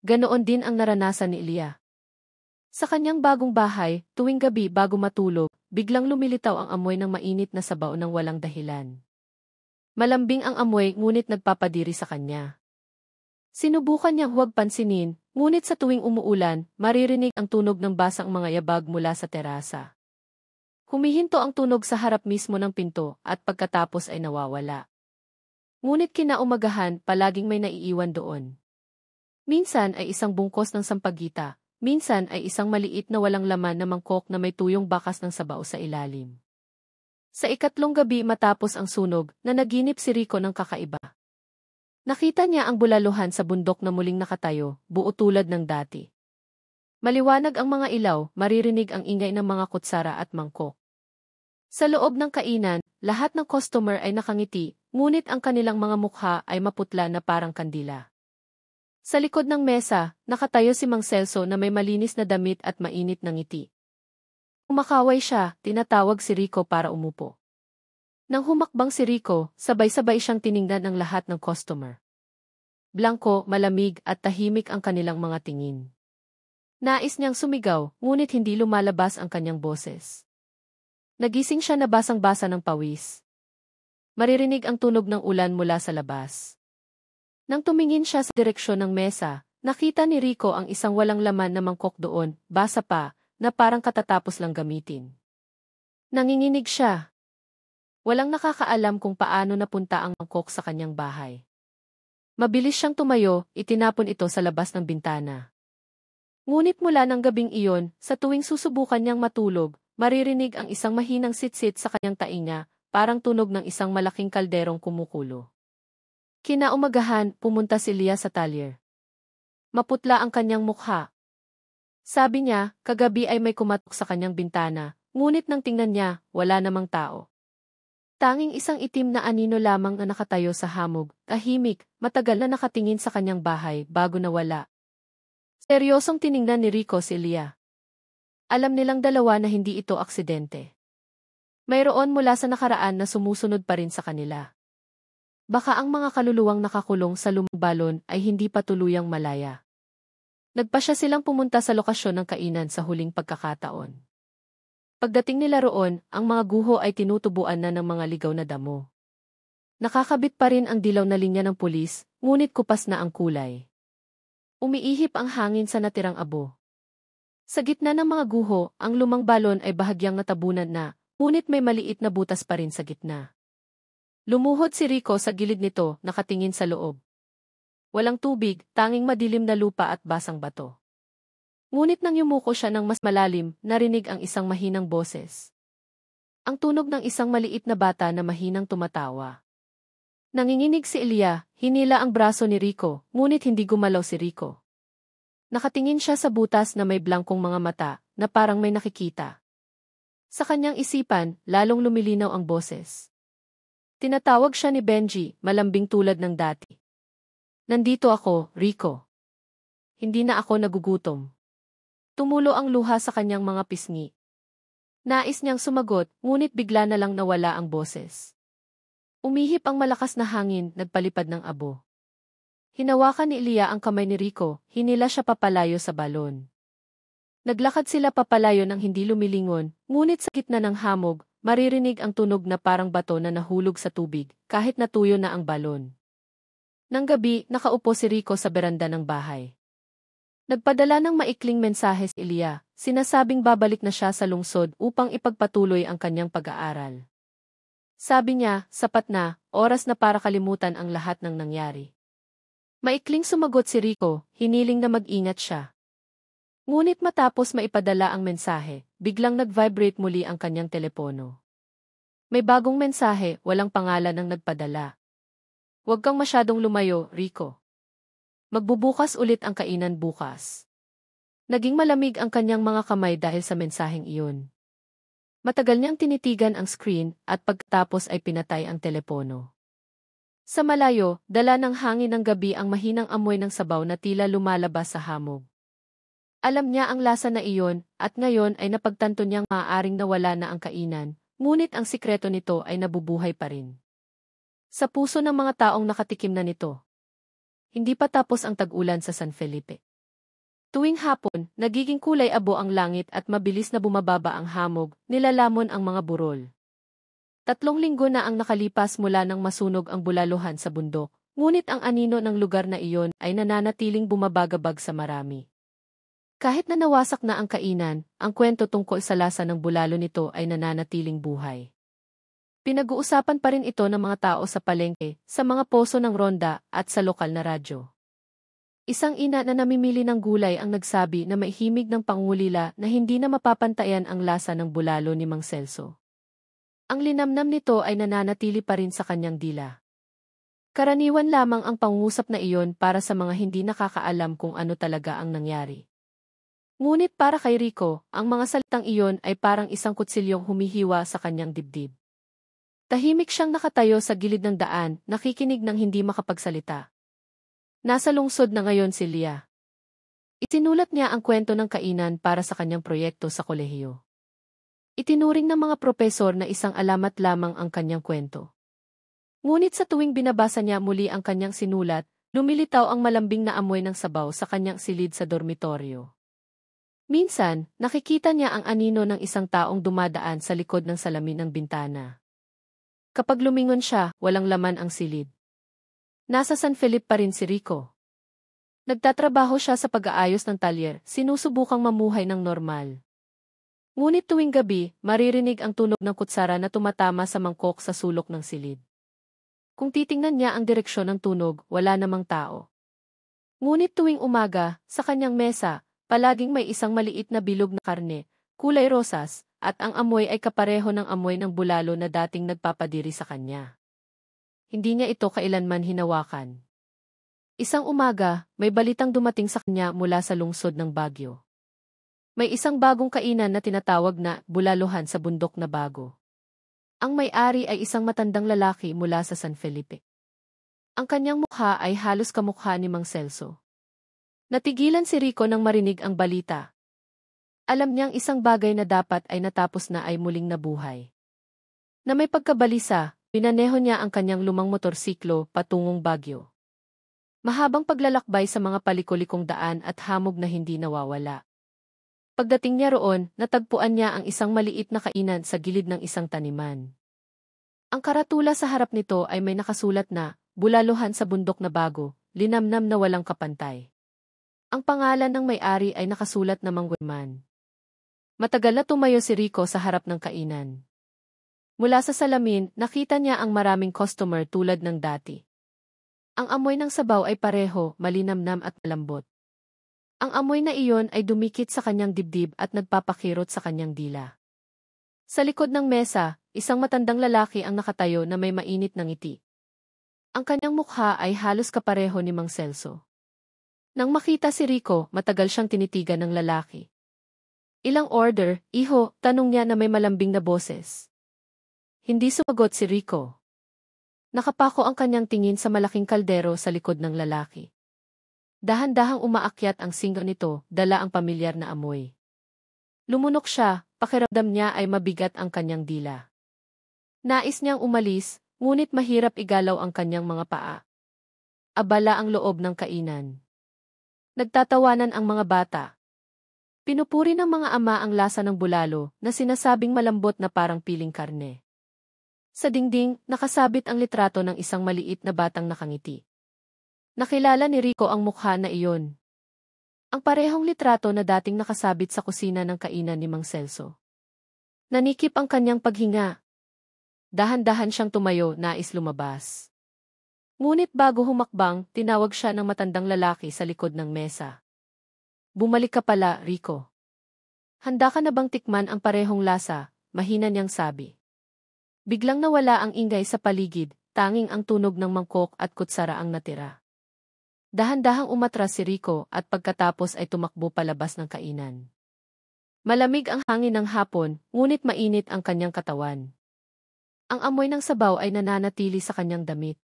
Ganoon din ang naranasan ni Elia. Sa kanyang bagong bahay, tuwing gabi bago matulog, biglang lumilitaw ang amoy ng mainit na sabaw ng walang dahilan. Malambing ang amoy ngunit nagpapadiri sa kanya. Sinubukan niyang huwag pansinin, ngunit sa tuwing umuulan, maririnig ang tunog ng basang mga yabag mula sa terasa. Humihinto ang tunog sa harap mismo ng pinto at pagkatapos ay nawawala. Ngunit kinaumagahan, palaging may naiiwan doon. Minsan ay isang bungkos ng sampagita, minsan ay isang maliit na walang laman na mangkok na may tuyong bakas ng sabaw sa ilalim. Sa ikatlong gabi matapos ang sunog, nanaginip si Rico ng kakaiba. Nakita niya ang bulaluhan sa bundok na muling nakatayo, buo tulad ng dati. Maliwanag ang mga ilaw, maririnig ang ingay ng mga kutsara at mangkok. Sa loob ng kainan, lahat ng customer ay nakangiti, ngunit ang kanilang mga mukha ay maputla na parang kandila. Sa likod ng mesa, nakatayo si Mang Celso na may malinis na damit at mainit na ngiti. Umakaway siya, tinatawag si Rico para umupo. Nang humakbang si Rico, sabay-sabay siyang tiningnan ng lahat ng customer. Blanko, malamig at tahimik ang kanilang mga tingin. Nais niyang sumigaw, ngunit hindi lumalabas ang kanyang boses. Nagising siya na basang-basa ng pawis. Maririnig ang tunog ng ulan mula sa labas. Nang tumingin siya sa direksyon ng mesa, nakita ni Rico ang isang walang laman na mangkok doon, basa pa, na parang katatapos lang gamitin. Nanginginig siya. Walang nakakaalam kung paano napunta ang mangkok sa kanyang bahay. Mabilis siyang tumayo, itinapon ito sa labas ng bintana. Ngunit mula ng gabing iyon, sa tuwing susubukan niyang matulog, maririnig ang isang mahinang sitsit sa kanyang tainga, parang tunog ng isang malaking kalderong kumukulo. Kinaumagahan, pumunta si Lia sa talyer. Maputla ang kanyang mukha. Sabi niya, kagabi ay may kumatok sa kanyang bintana, ngunit nang tingnan niya, wala namang tao. Tanging isang itim na anino lamang na nakatayo sa hamog, tahimik, matagal na nakatingin sa kanyang bahay bago nawala. Seryosong tiningnan ni Rico si Lia. Alam nilang dalawa na hindi ito aksidente. Mayroon mula sa nakaraan na sumusunod pa rin sa kanila. Baka ang mga kaluluwang nakakulong sa lumang balon ay hindi pa tuluyang malaya. Nagpasya silang pumunta sa lokasyon ng kainan sa huling pagkakataon. Pagdating nila roon, ang mga guho ay tinutubuan na ng mga ligaw na damo. Nakakabit pa rin ang dilaw na linya ng pulis, ngunit kupas na ang kulay. Umiihip ang hangin sa natirang abo. Sa gitna ng mga guho, ang lumang balon ay bahagyang natabunan na, ngunit may maliit na butas pa rin sa gitna. Lumuhod si Rico sa gilid nito, nakatingin sa loob. Walang tubig, tanging madilim na lupa at basang bato. Ngunit nang yumuko siya ng mas malalim, narinig ang isang mahinang boses. Ang tunog ng isang maliit na bata na mahinang tumatawa. Nanginginig si Elia, hinila ang braso ni Rico, ngunit hindi gumalaw si Rico. Nakatingin siya sa butas na may blangkong mga mata, na parang may nakikita. Sa kanyang isipan, lalong lumilinaw ang boses. Tinatawag siya ni Benji, malambing tulad ng dati. Nandito ako, Rico. Hindi na ako nagugutom. Tumulo ang luha sa kanyang mga pisngi. Nais niyang sumagot, ngunit bigla na lang nawala ang boses. Umihip ang malakas na hangin, nagpalipad ng abo. Hinawakan ni Elia ang kamay ni Rico, hinila siya papalayo sa balon. Naglakad sila papalayo ng hindi lumilingon, ngunit sa gitna ng hamog, maririnig ang tunog na parang bato na nahulog sa tubig, kahit natuyo na ang balon. Nang gabi, nakaupo si Rico sa beranda ng bahay. Nagpadala ng maikling mensahe si Elia, sinasabing babalik na siya sa lungsod upang ipagpatuloy ang kanyang pag-aaral. Sabi niya, sapat na, oras na para kalimutan ang lahat ng nangyari. Maikling sumagot si Rico, hiniling na mag-ingat siya. Ngunit matapos maipadala ang mensahe, biglang nag-vibrate muli ang kanyang telepono. May bagong mensahe, walang pangalan ng nagpadala. Huwag kang masyadong lumayo, Rico. Magbubukas ulit ang kainan bukas. Naging malamig ang kanyang mga kamay dahil sa mensaheng iyon. Matagal niyang tinitigan ang screen at pagkatapos ay pinatay ang telepono. Sa malayo, dala ng hangin ng gabi ang mahinang amoy ng sabaw na tila lumalabas sa hamog. Alam niya ang lasa na iyon, at ngayon ay napagtanto niyang maaaring nawala na ang kainan, ngunit ang sikreto nito ay nabubuhay pa rin. Sa puso ng mga taong nakatikim na nito. Hindi pa tapos ang tag-ulan sa San Felipe. Tuwing hapon, nagiging kulay abo ang langit at mabilis na bumababa ang hamog, nilalamon ang mga burol. 3 linggo na ang nakalipas mula nang masunog ang bulaluhan sa bundok, Ngunit ang anino ng lugar na iyon ay nananatiling bumabagabag sa marami. Kahit na nawasak na ang kainan, ang kwento tungkol sa lasa ng bulalo nito ay nananatiling buhay. Pinag-uusapan pa rin ito ng mga tao sa palengke, sa mga poso ng ronda, at sa lokal na radyo. Isang ina na namimili ng gulay ang nagsabi na may himig ng pangulila na hindi na mapapantayan ang lasa ng bulalo ni Mang Celso. Ang linamnam nito ay nananatili pa rin sa kanyang dila. Karaniwan lamang ang pangungusap na iyon para sa mga hindi nakakaalam kung ano talaga ang nangyari. Ngunit para kay Rico, ang mga salitang iyon ay parang isang kutsilyong humihiwa sa kanyang dibdib. Tahimik siyang nakatayo sa gilid ng daan, nakikinig ng hindi makapagsalita. Nasa lungsod na ngayon si Lia. Itinulat niya ang kwento ng kainan para sa kanyang proyekto sa kolehiyo. Itinuring ng mga propesor na isang alamat lamang ang kanyang kwento. Ngunit sa tuwing binabasa niya muli ang kanyang sinulat, lumilitaw ang malambing na amoy ng sabaw sa kanyang silid sa dormitoryo. Minsan, nakikita niya ang anino ng isang taong dumadaan sa likod ng salamin ng bintana. Kapag lumingon siya, walang laman ang silid. Nasa San Felipe pa rin si Rico. Nagtatrabaho siya sa pag-aayos ng talyer, sinusubukang mamuhay ng normal. Ngunit tuwing gabi, maririnig ang tunog ng kutsara na tumatama sa mangkok sa sulok ng silid. Kung titingnan niya ang direksyon ng tunog, wala namang tao. Ngunit tuwing umaga, sa kanyang mesa, palaging may isang maliit na bilog na karne, kulay rosas, at ang amoy ay kapareho ng amoy ng bulalo na dating nagpapadiri sa kanya. Hindi niya ito kailanman hinawakan. Isang umaga, may balitang dumating sa kanya mula sa lungsod ng Baguio. May isang bagong kainan na tinatawag na bulaluhan sa bundok na bago. Ang may-ari ay isang matandang lalaki mula sa San Felipe. Ang kanyang mukha ay halos kamukha ni Mang Celso. Natigilan si Rico nang marinig ang balita. Alam niyang isang bagay na dapat ay natapos na ay muling nabuhay. Na may pagkabalisa, pinaneho niya ang kanyang lumang motorsiklo patungong Baguio. Mahabang paglalakbay sa mga palikulikong daan at hamog na hindi nawawala. Pagdating niya roon, natagpuan niya ang isang maliit na kainan sa gilid ng isang taniman. Ang karatula sa harap nito ay may nakasulat na, bulaluhan sa bundok na bago, linamnam na walang kapantay. Ang pangalan ng may-ari ay nakasulat na Mang Guzman. Matagal na tumayo si Rico sa harap ng kainan. Mula sa salamin, nakita niya ang maraming customer tulad ng dati. Ang amoy ng sabaw ay pareho, malinamnam at malambot. Ang amoy na iyon ay dumikit sa kanyang dibdib at nagpapakirot sa kanyang dila. Sa likod ng mesa, isang matandang lalaki ang nakatayo na may mainit na ngiti. Ang kanyang mukha ay halos kapareho ni Mang Celso. Nang makita si Rico, matagal siyang tinitigan ng lalaki. Ilang order, iho, tanong niya na may malambing na boses. Hindi sumagot si Rico. Nakapako ang kanyang tingin sa malaking kaldero sa likod ng lalaki. Dahan-dahang umaakyat ang singaw nito, dala ang pamilyar na amoy. Lumunok siya, pakiramdam niya ay mabigat ang kanyang dila. Nais niyang umalis, ngunit mahirap igalaw ang kanyang mga paa. Abala ang loob ng kainan. Nagtatawanan ang mga bata. Pinupuri ng mga ama ang lasa ng bulalo na sinasabing malambot na parang piling karne. Sa dingding, nakasabit ang litrato ng isang maliit na batang nakangiti. Nakilala ni Rico ang mukha na iyon. Ang parehong litrato na dating nakasabit sa kusina ng kainan ni Mang Celso. Nanikip ang kanyang paghinga. Dahan-dahan siyang tumayo, nais lumabas. Ngunit bago humakbang, tinawag siya ng matandang lalaki sa likod ng mesa. Bumalik ka pala, Rico. Handa ka na bang tikman ang parehong lasa? Mahina niyang sabi. Biglang nawala ang ingay sa paligid, tanging ang tunog ng mangkok at kutsara ang natira. Dahan-dahang umatras si Rico at pagkatapos ay tumakbo palabas ng kainan. Malamig ang hangin ng hapon, ngunit mainit ang kanyang katawan. Ang amoy ng sabaw ay nananatili sa kanyang damit.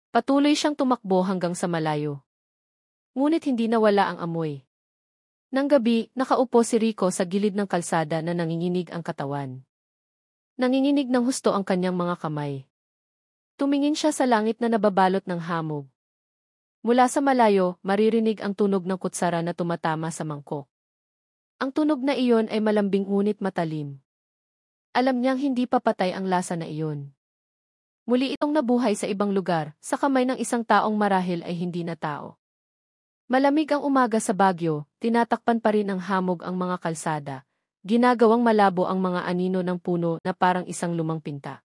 Patuloy siyang tumakbo hanggang sa malayo. Ngunit hindi nawala ang amoy. Nang gabi, nakaupo si Rico sa gilid ng kalsada na nanginginig ang katawan. Nanginginig ng husto ang kanyang mga kamay. Tumingin siya sa langit na nababalot ng hamog. Mula sa malayo, maririnig ang tunog ng kutsara na tumatama sa mangkok. Ang tunog na iyon ay malambing ngunit matalim. Alam niyang hindi papatay ang lasa na iyon. Muli itong nabuhay sa ibang lugar, sa kamay ng isang taong marahil ay hindi na tao. Malamig ang umaga sa Baguio, tinatakpan pa rin ang hamog ang mga kalsada. Ginagawang malabo ang mga anino ng puno na parang isang lumang pinta.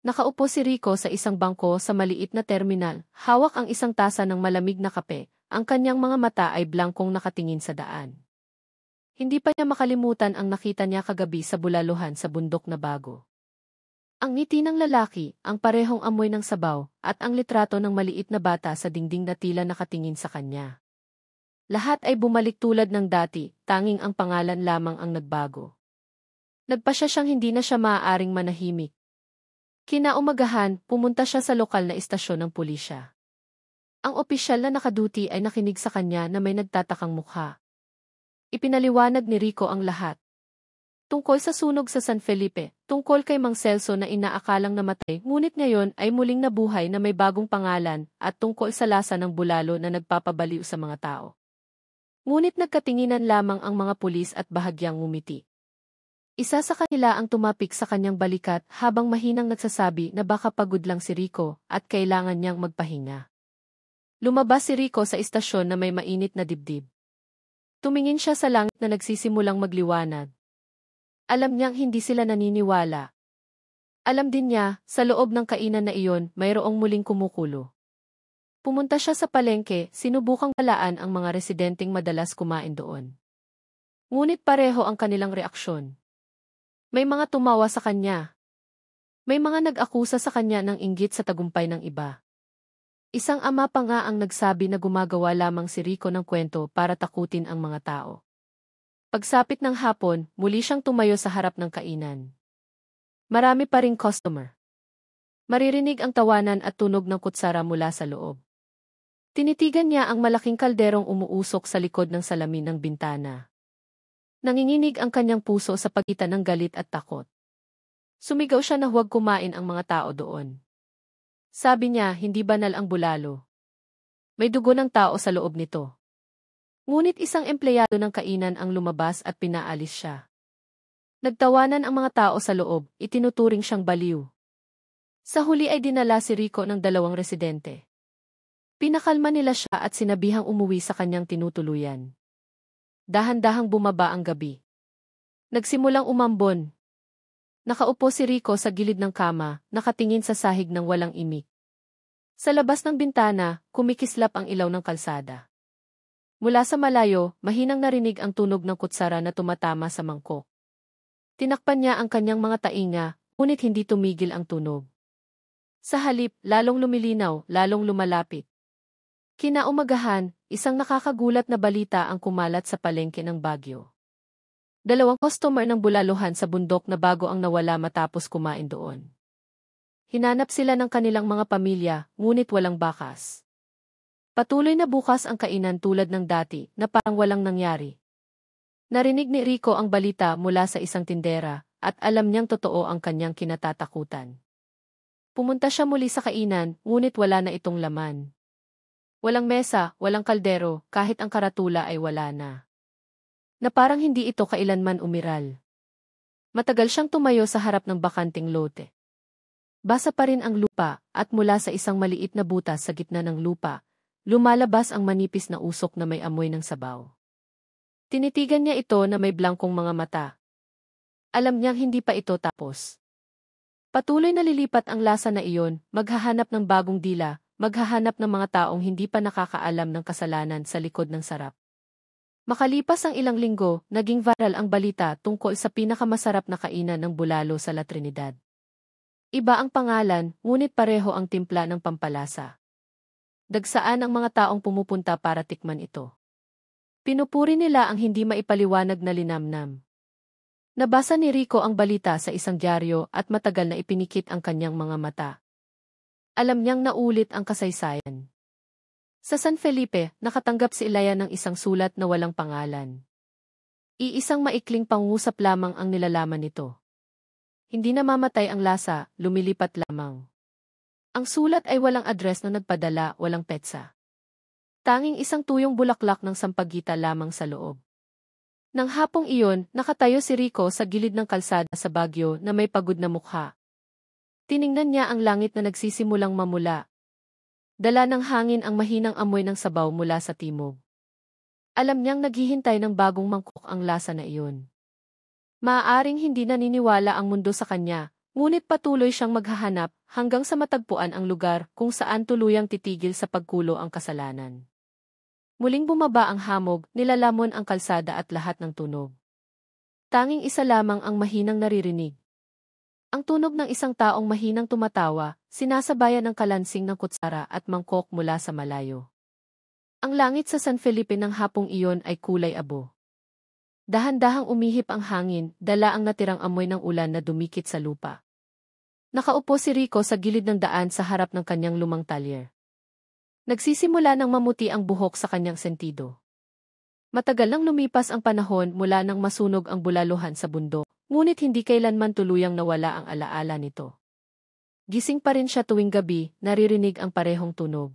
Nakaupo si Rico sa isang bangko sa maliit na terminal, hawak ang isang tasa ng malamig na kape, ang kanyang mga mata ay blangkong nakatingin sa daan. Hindi pa niya makalimutan ang nakita niya kagabi sa bulaluhan sa bundok na bago. Ang ngiti ng lalaki, ang parehong amoy ng sabaw, at ang litrato ng maliit na bata sa dingding na tila nakatingin sa kanya. Lahat ay bumalik tulad ng dati, tanging ang pangalan lamang ang nagbago. Nagpasya siyang hindi na siya maaaring manahimik. Kinaumagahan, pumunta siya sa lokal na istasyon ng pulisya. Ang opisyal na nakaduty ay nakinig sa kanya na may nagtatakang mukha. Ipinaliwanag ni Rico ang lahat. Tungkol sa sunog sa San Felipe, tungkol kay Mang Celso na inaakalang namatay, ngunit ngayon ay muling nabuhay na may bagong pangalan, at tungkol sa lasa ng bulalo na nagpapabaliw sa mga tao. Ngunit nagkatinginan lamang ang mga pulis at bahagyang ngumiti. Isa sa kanila ang tumapik sa kanyang balikat habang mahinang nagsasabi na baka pagod lang si Rico at kailangan niyang magpahinga. Lumabas si Rico sa istasyon na may mainit na dibdib. Tumingin siya sa langit na nagsisimulang magliwanag. Alam niyang hindi sila naniniwala. Alam din niya, sa loob ng kainan na iyon, mayroong muling kumukulo. Pumunta siya sa palengke, sinubukang balaan ang mga residenteng madalas kumain doon. Ngunit pareho ang kanilang reaksyon. May mga tumawa sa kanya. May mga nag-akusa sa kanya ng inggit sa tagumpay ng iba. Isang ama pa nga ang nagsabi na gumagawa lamang si Rico ng kwento para takutin ang mga tao. Pagsapit ng hapon, muli siyang tumayo sa harap ng kainan. Marami pa ring customer. Maririnig ang tawanan at tunog ng kutsara mula sa loob. Tinitigan niya ang malaking kalderong umuusok sa likod ng salamin ng bintana. Nanginginig ang kanyang puso sa pagitan ng galit at takot. Sumigaw siya na huwag kumain ang mga tao doon. Sabi niya, hindi banal ang bulalo. May dugo ng tao sa loob nito. Ngunit isang empleyado ng kainan ang lumabas at pinaalis siya. Nagtawanan ang mga tao sa loob, itinuturing siyang baliw. Sa huli ay dinala si Rico ng 2 residente. Pinakalma nila siya at sinabihang umuwi sa kanyang tinutuluyan. Dahan-dahang bumaba ang gabi. Nagsimulang umambon. Nakaupo si Rico sa gilid ng kama, nakatingin sa sahig ng walang imik. Sa labas ng bintana, kumikislap ang ilaw ng kalsada. Mula sa malayo, mahinang narinig ang tunog ng kutsara na tumatama sa mangkok. Tinakpan niya ang kanyang mga tainga, ngunit hindi tumigil ang tunog. Sa halip, lalong lumilinaw, lalong lumalapit. Kinaumagahan, isang nakakagulat na balita ang kumalat sa palengke ng Baguio. 2 customer ng bulaluhan sa bundok na bago ang nawala matapos kumain doon. Hinanap sila ng kanilang mga pamilya, ngunit walang bakas. Patuloy na bukas ang kainan tulad ng dati, na parang walang nangyari. Narinig ni Rico ang balita mula sa isang tindera, at alam niyang totoo ang kanyang kinatatakutan. Pumunta siya muli sa kainan, ngunit wala na itong laman. Walang mesa, walang kaldero, kahit ang karatula ay wala na. Na parang hindi ito kailanman umiral. Matagal siyang tumayo sa harap ng bakanting lote. Basa pa rin ang lupa, at mula sa isang maliit na butas sa gitna ng lupa, lumalabas ang manipis na usok na may amoy ng sabaw. Tinitigan niya ito na may blangkong mga mata. Alam niyang hindi pa ito tapos. Patuloy na lilipat ang lasa na iyon, maghahanap ng bagong dila, maghahanap ng mga taong hindi pa nakakaalam ng kasalanan sa likod ng sarap. Makalipas ang ilang linggo, naging viral ang balita tungkol sa pinakamasarap na kainan ng bulalo sa La Trinidad. Iba ang pangalan, ngunit pareho ang timpla ng pampalasa. Dagsaan ang mga taong pumupunta para tikman ito. Pinupuri nila ang hindi maipaliwanag na linamnam. Nabasa ni Rico ang balita sa isang dyaryo at matagal na ipinikit ang kanyang mga mata. Alam niyang naulit ang kasaysayan. Sa San Felipe, nakatanggap si Ilaya ng isang sulat na walang pangalan. Iisang maikling pangusap lamang ang nilalaman nito. Hindi namamatay ang lasa, lumilipat lamang. Ang sulat ay walang address na nagpadala, walang petsa. Tanging isang tuyong bulaklak ng sampagita lamang sa loob. Nang hapong iyon, nakatayo si Rico sa gilid ng kalsada sa Baguio na may pagod na mukha. Tiningnan niya ang langit na nagsisimulang mamula. Dala ng hangin ang mahinang amoy ng sabaw mula sa timog. Alam niyang naghihintay ng bagong mangkok ang lasa na iyon. Maaaring hindi naniniwala ang mundo sa kanya, ngunit patuloy siyang maghahanap hanggang sa matagpuan ang lugar kung saan tuluyang titigil sa pagkulo ang kasalanan. Muling bumaba ang hamog, nilalamon ang kalsada at lahat ng tunog. Tanging isa lamang ang mahinang naririnig. Ang tunog ng isang taong mahinang tumatawa, sinasabayan ng kalansing ng kutsara at mangkok mula sa malayo. Ang langit sa San Felipe ng hapong iyon ay kulay abo. Dahan-dahang umihip ang hangin, dala ang natirang amoy ng ulan na dumikit sa lupa. Nakaupo si Rico sa gilid ng daan sa harap ng kanyang lumang talyer. Nagsisimula ng mamuti ang buhok sa kanyang sentido. Matagal nang lumipas ang panahon mula nang masunog ang bulaluhan sa bundok, ngunit hindi kailanman tuluyang nawala ang alaala nito. Gising pa rin siya tuwing gabi, naririnig ang parehong tunog.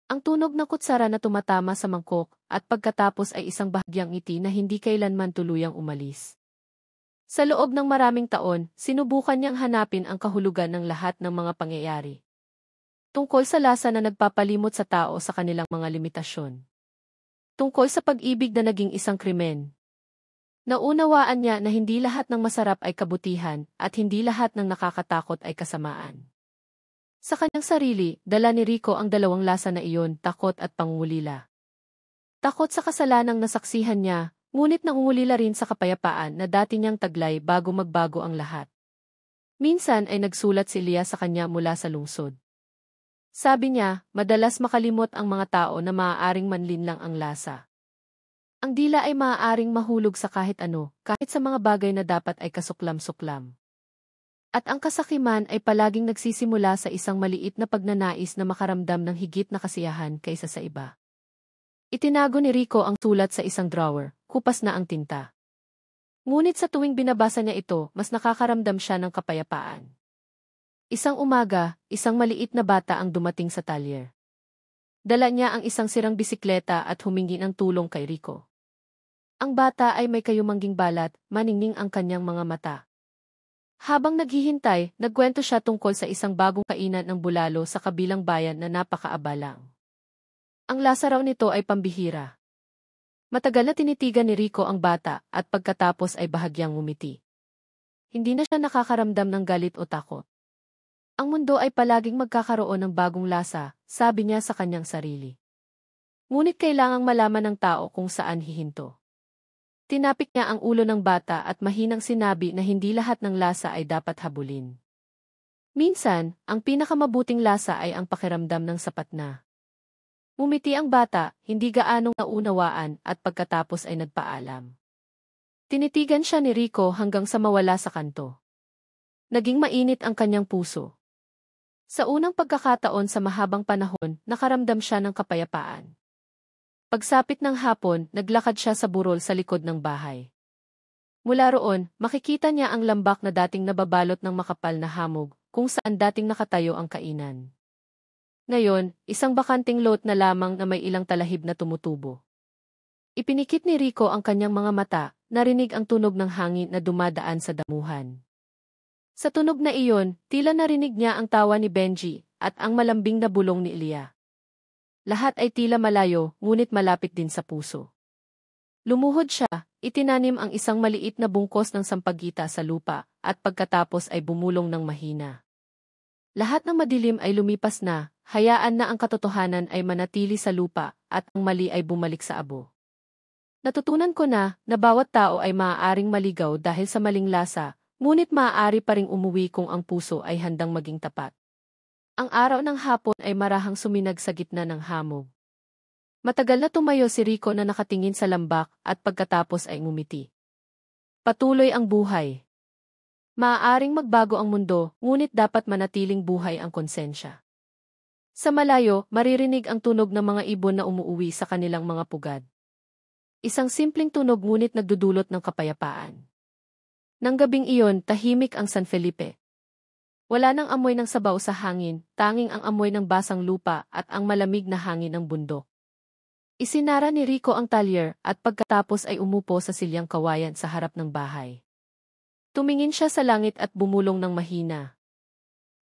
Ang tunog ng kutsara na tumatama sa mangkok, at pagkatapos ay isang bahagyang ngiti na hindi kailanman tuluyang umalis. Sa loob ng maraming taon, sinubukan niyang hanapin ang kahulugan ng lahat ng mga pangyayari. Tungkol sa lasa na nagpapalimot sa tao sa kanilang mga limitasyon. Tungkol sa pag-ibig na naging isang krimen. Naunawaan niya na hindi lahat ng masarap ay kabutihan, at hindi lahat ng nakakatakot ay kasamaan. Sa kanyang sarili, dala ni Rico ang dalawang lasa na iyon, takot at pangungulila. Takot sa kasalanang nasaksihan niya, ngunit nangungulila rin sa kapayapaan na dati niyang taglay bago magbago ang lahat. Minsan ay nagsulat si Leah sa kanya mula sa lungsod. Sabi niya, madalas makalimot ang mga tao na maaaring manlinlang ang lasa. Ang dila ay maaaring mahulog sa kahit ano, kahit sa mga bagay na dapat ay kasuklam-suklam. At ang kasakiman ay palaging nagsisimula sa isang maliit na pagnanais na makaramdam ng higit na kasiyahan kaysa sa iba. Itinago ni Rico ang sulat sa isang drawer, kupas na ang tinta. Ngunit sa tuwing binabasa niya ito, mas nakakaramdam siya ng kapayapaan. Isang umaga, isang maliit na bata ang dumating sa talyer. Dala niya ang isang sirang bisikleta at humingi ng tulong kay Rico. Ang bata ay may kayumangging balat, maningning ang kanyang mga mata. Habang naghihintay, nagkwento siya tungkol sa isang bagong kainan ng bulalo sa kabilang bayan na napakaabalang. Ang lasa raw nito ay pambihira. Matagal na tinitigan ni Rico ang bata at pagkatapos ay bahagyang ngumiti. Hindi na siya nakakaramdam ng galit o takot. Ang mundo ay palaging magkakaroon ng bagong lasa, sabi niya sa kanyang sarili. Ngunit kailangang malaman ng tao kung saan hihinto. Tinapik niya ang ulo ng bata at mahinang sinabi na hindi lahat ng lasa ay dapat habulin. Minsan, ang pinakamabuting lasa ay ang pakiramdam ng sapat na. Ngumiti ang bata, hindi gaanong naunawaan at pagkatapos ay nagpaalam. Tinitigan siya ni Rico hanggang sa mawala sa kanto. Naging mainit ang kanyang puso. Sa unang pagkakataon sa mahabang panahon, nakaramdam siya ng kapayapaan. Pagsapit ng hapon, naglakad siya sa burol sa likod ng bahay. Mula roon, makikita niya ang lambak na dating nababalot ng makapal na hamog, kung saan dating nakatayo ang kainan. Ngayon, isang bakanting lot na lamang na may ilang talahib na tumutubo. Ipinikit ni Rico ang kanyang mga mata, narinig ang tunog ng hangin na dumadaan sa damuhan. Sa tunog na iyon, tila narinig niya ang tawa ni Benji at ang malambing na bulong ni Leah. Lahat ay tila malayo, ngunit malapit din sa puso. Lumuhod siya, itinanim ang isang maliit na bungkos ng sampagita sa lupa, at pagkatapos ay bumulong ng mahina. Lahat ng madilim ay lumipas na, hayaan na ang katotohanan ay manatili sa lupa, at ang mali ay bumalik sa abo. Natutunan ko na bawat tao ay maaaring maligaw dahil sa maling lasa, ngunit maaari pa ring umuwi kung ang puso ay handang maging tapat. Ang araw ng hapon ay marahang suminag sa gitna ng hamog. Matagal na tumayo si Rico na nakatingin sa lambak at pagkatapos ay ngumiti. Patuloy ang buhay. Maaaring magbago ang mundo, ngunit dapat manatiling buhay ang konsensya. Sa malayo, maririnig ang tunog ng mga ibon na umuuwi sa kanilang mga pugad. Isang simpleng tunog ngunit nagdudulot ng kapayapaan. Nang gabing iyon, tahimik ang San Felipe. Wala nang amoy ng sabaw sa hangin, tanging ang amoy ng basang lupa at ang malamig na hangin ng bundok. Isinara ni Rico ang talyer at pagkatapos ay umupo sa silyang kawayan sa harap ng bahay. Tumingin siya sa langit at bumulong ng mahina.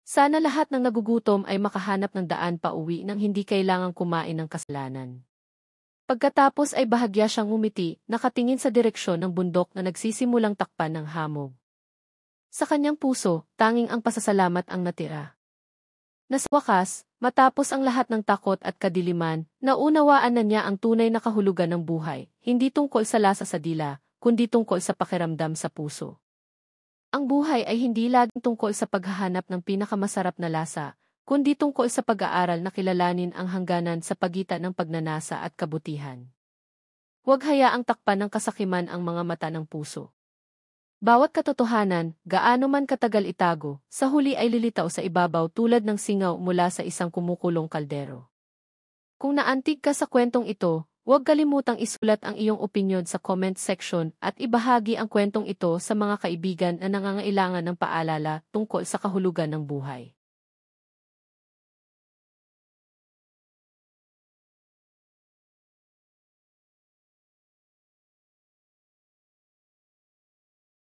Sana lahat ng nagugutom ay makahanap ng daan pa uwi nang hindi kailangang kumain ng kasalanan. Pagkatapos ay bahagya siyang ngumiti, nakatingin sa direksyon ng bundok na nagsisimulang takpan ng hamog. Sa kanyang puso, tanging ang pasasalamat ang natira. Sa wakas, matapos ang lahat ng takot at kadiliman, naunawaan na niya ang tunay na kahulugan ng buhay, hindi tungkol sa lasa sa dila, kundi tungkol sa pakiramdam sa puso. Ang buhay ay hindi laging tungkol sa paghahanap ng pinakamasarap na lasa, kundi tungkol sa pag-aaral na kilalanin ang hangganan sa pagitan ng pagnanasa at kabutihan. Huwag hayaang takpan ng kasakiman ang mga mata ng puso. Bawat katotohanan, gaano man katagal itago, sa huli ay lilitaw sa ibabaw tulad ng singaw mula sa isang kumukulong kaldero. Kung naantig ka sa kwentong ito, huwag kalimutang isulat ang iyong opinyon sa comment section at ibahagi ang kwentong ito sa mga kaibigan na nangangailangan ng paalala tungkol sa kahulugan ng buhay.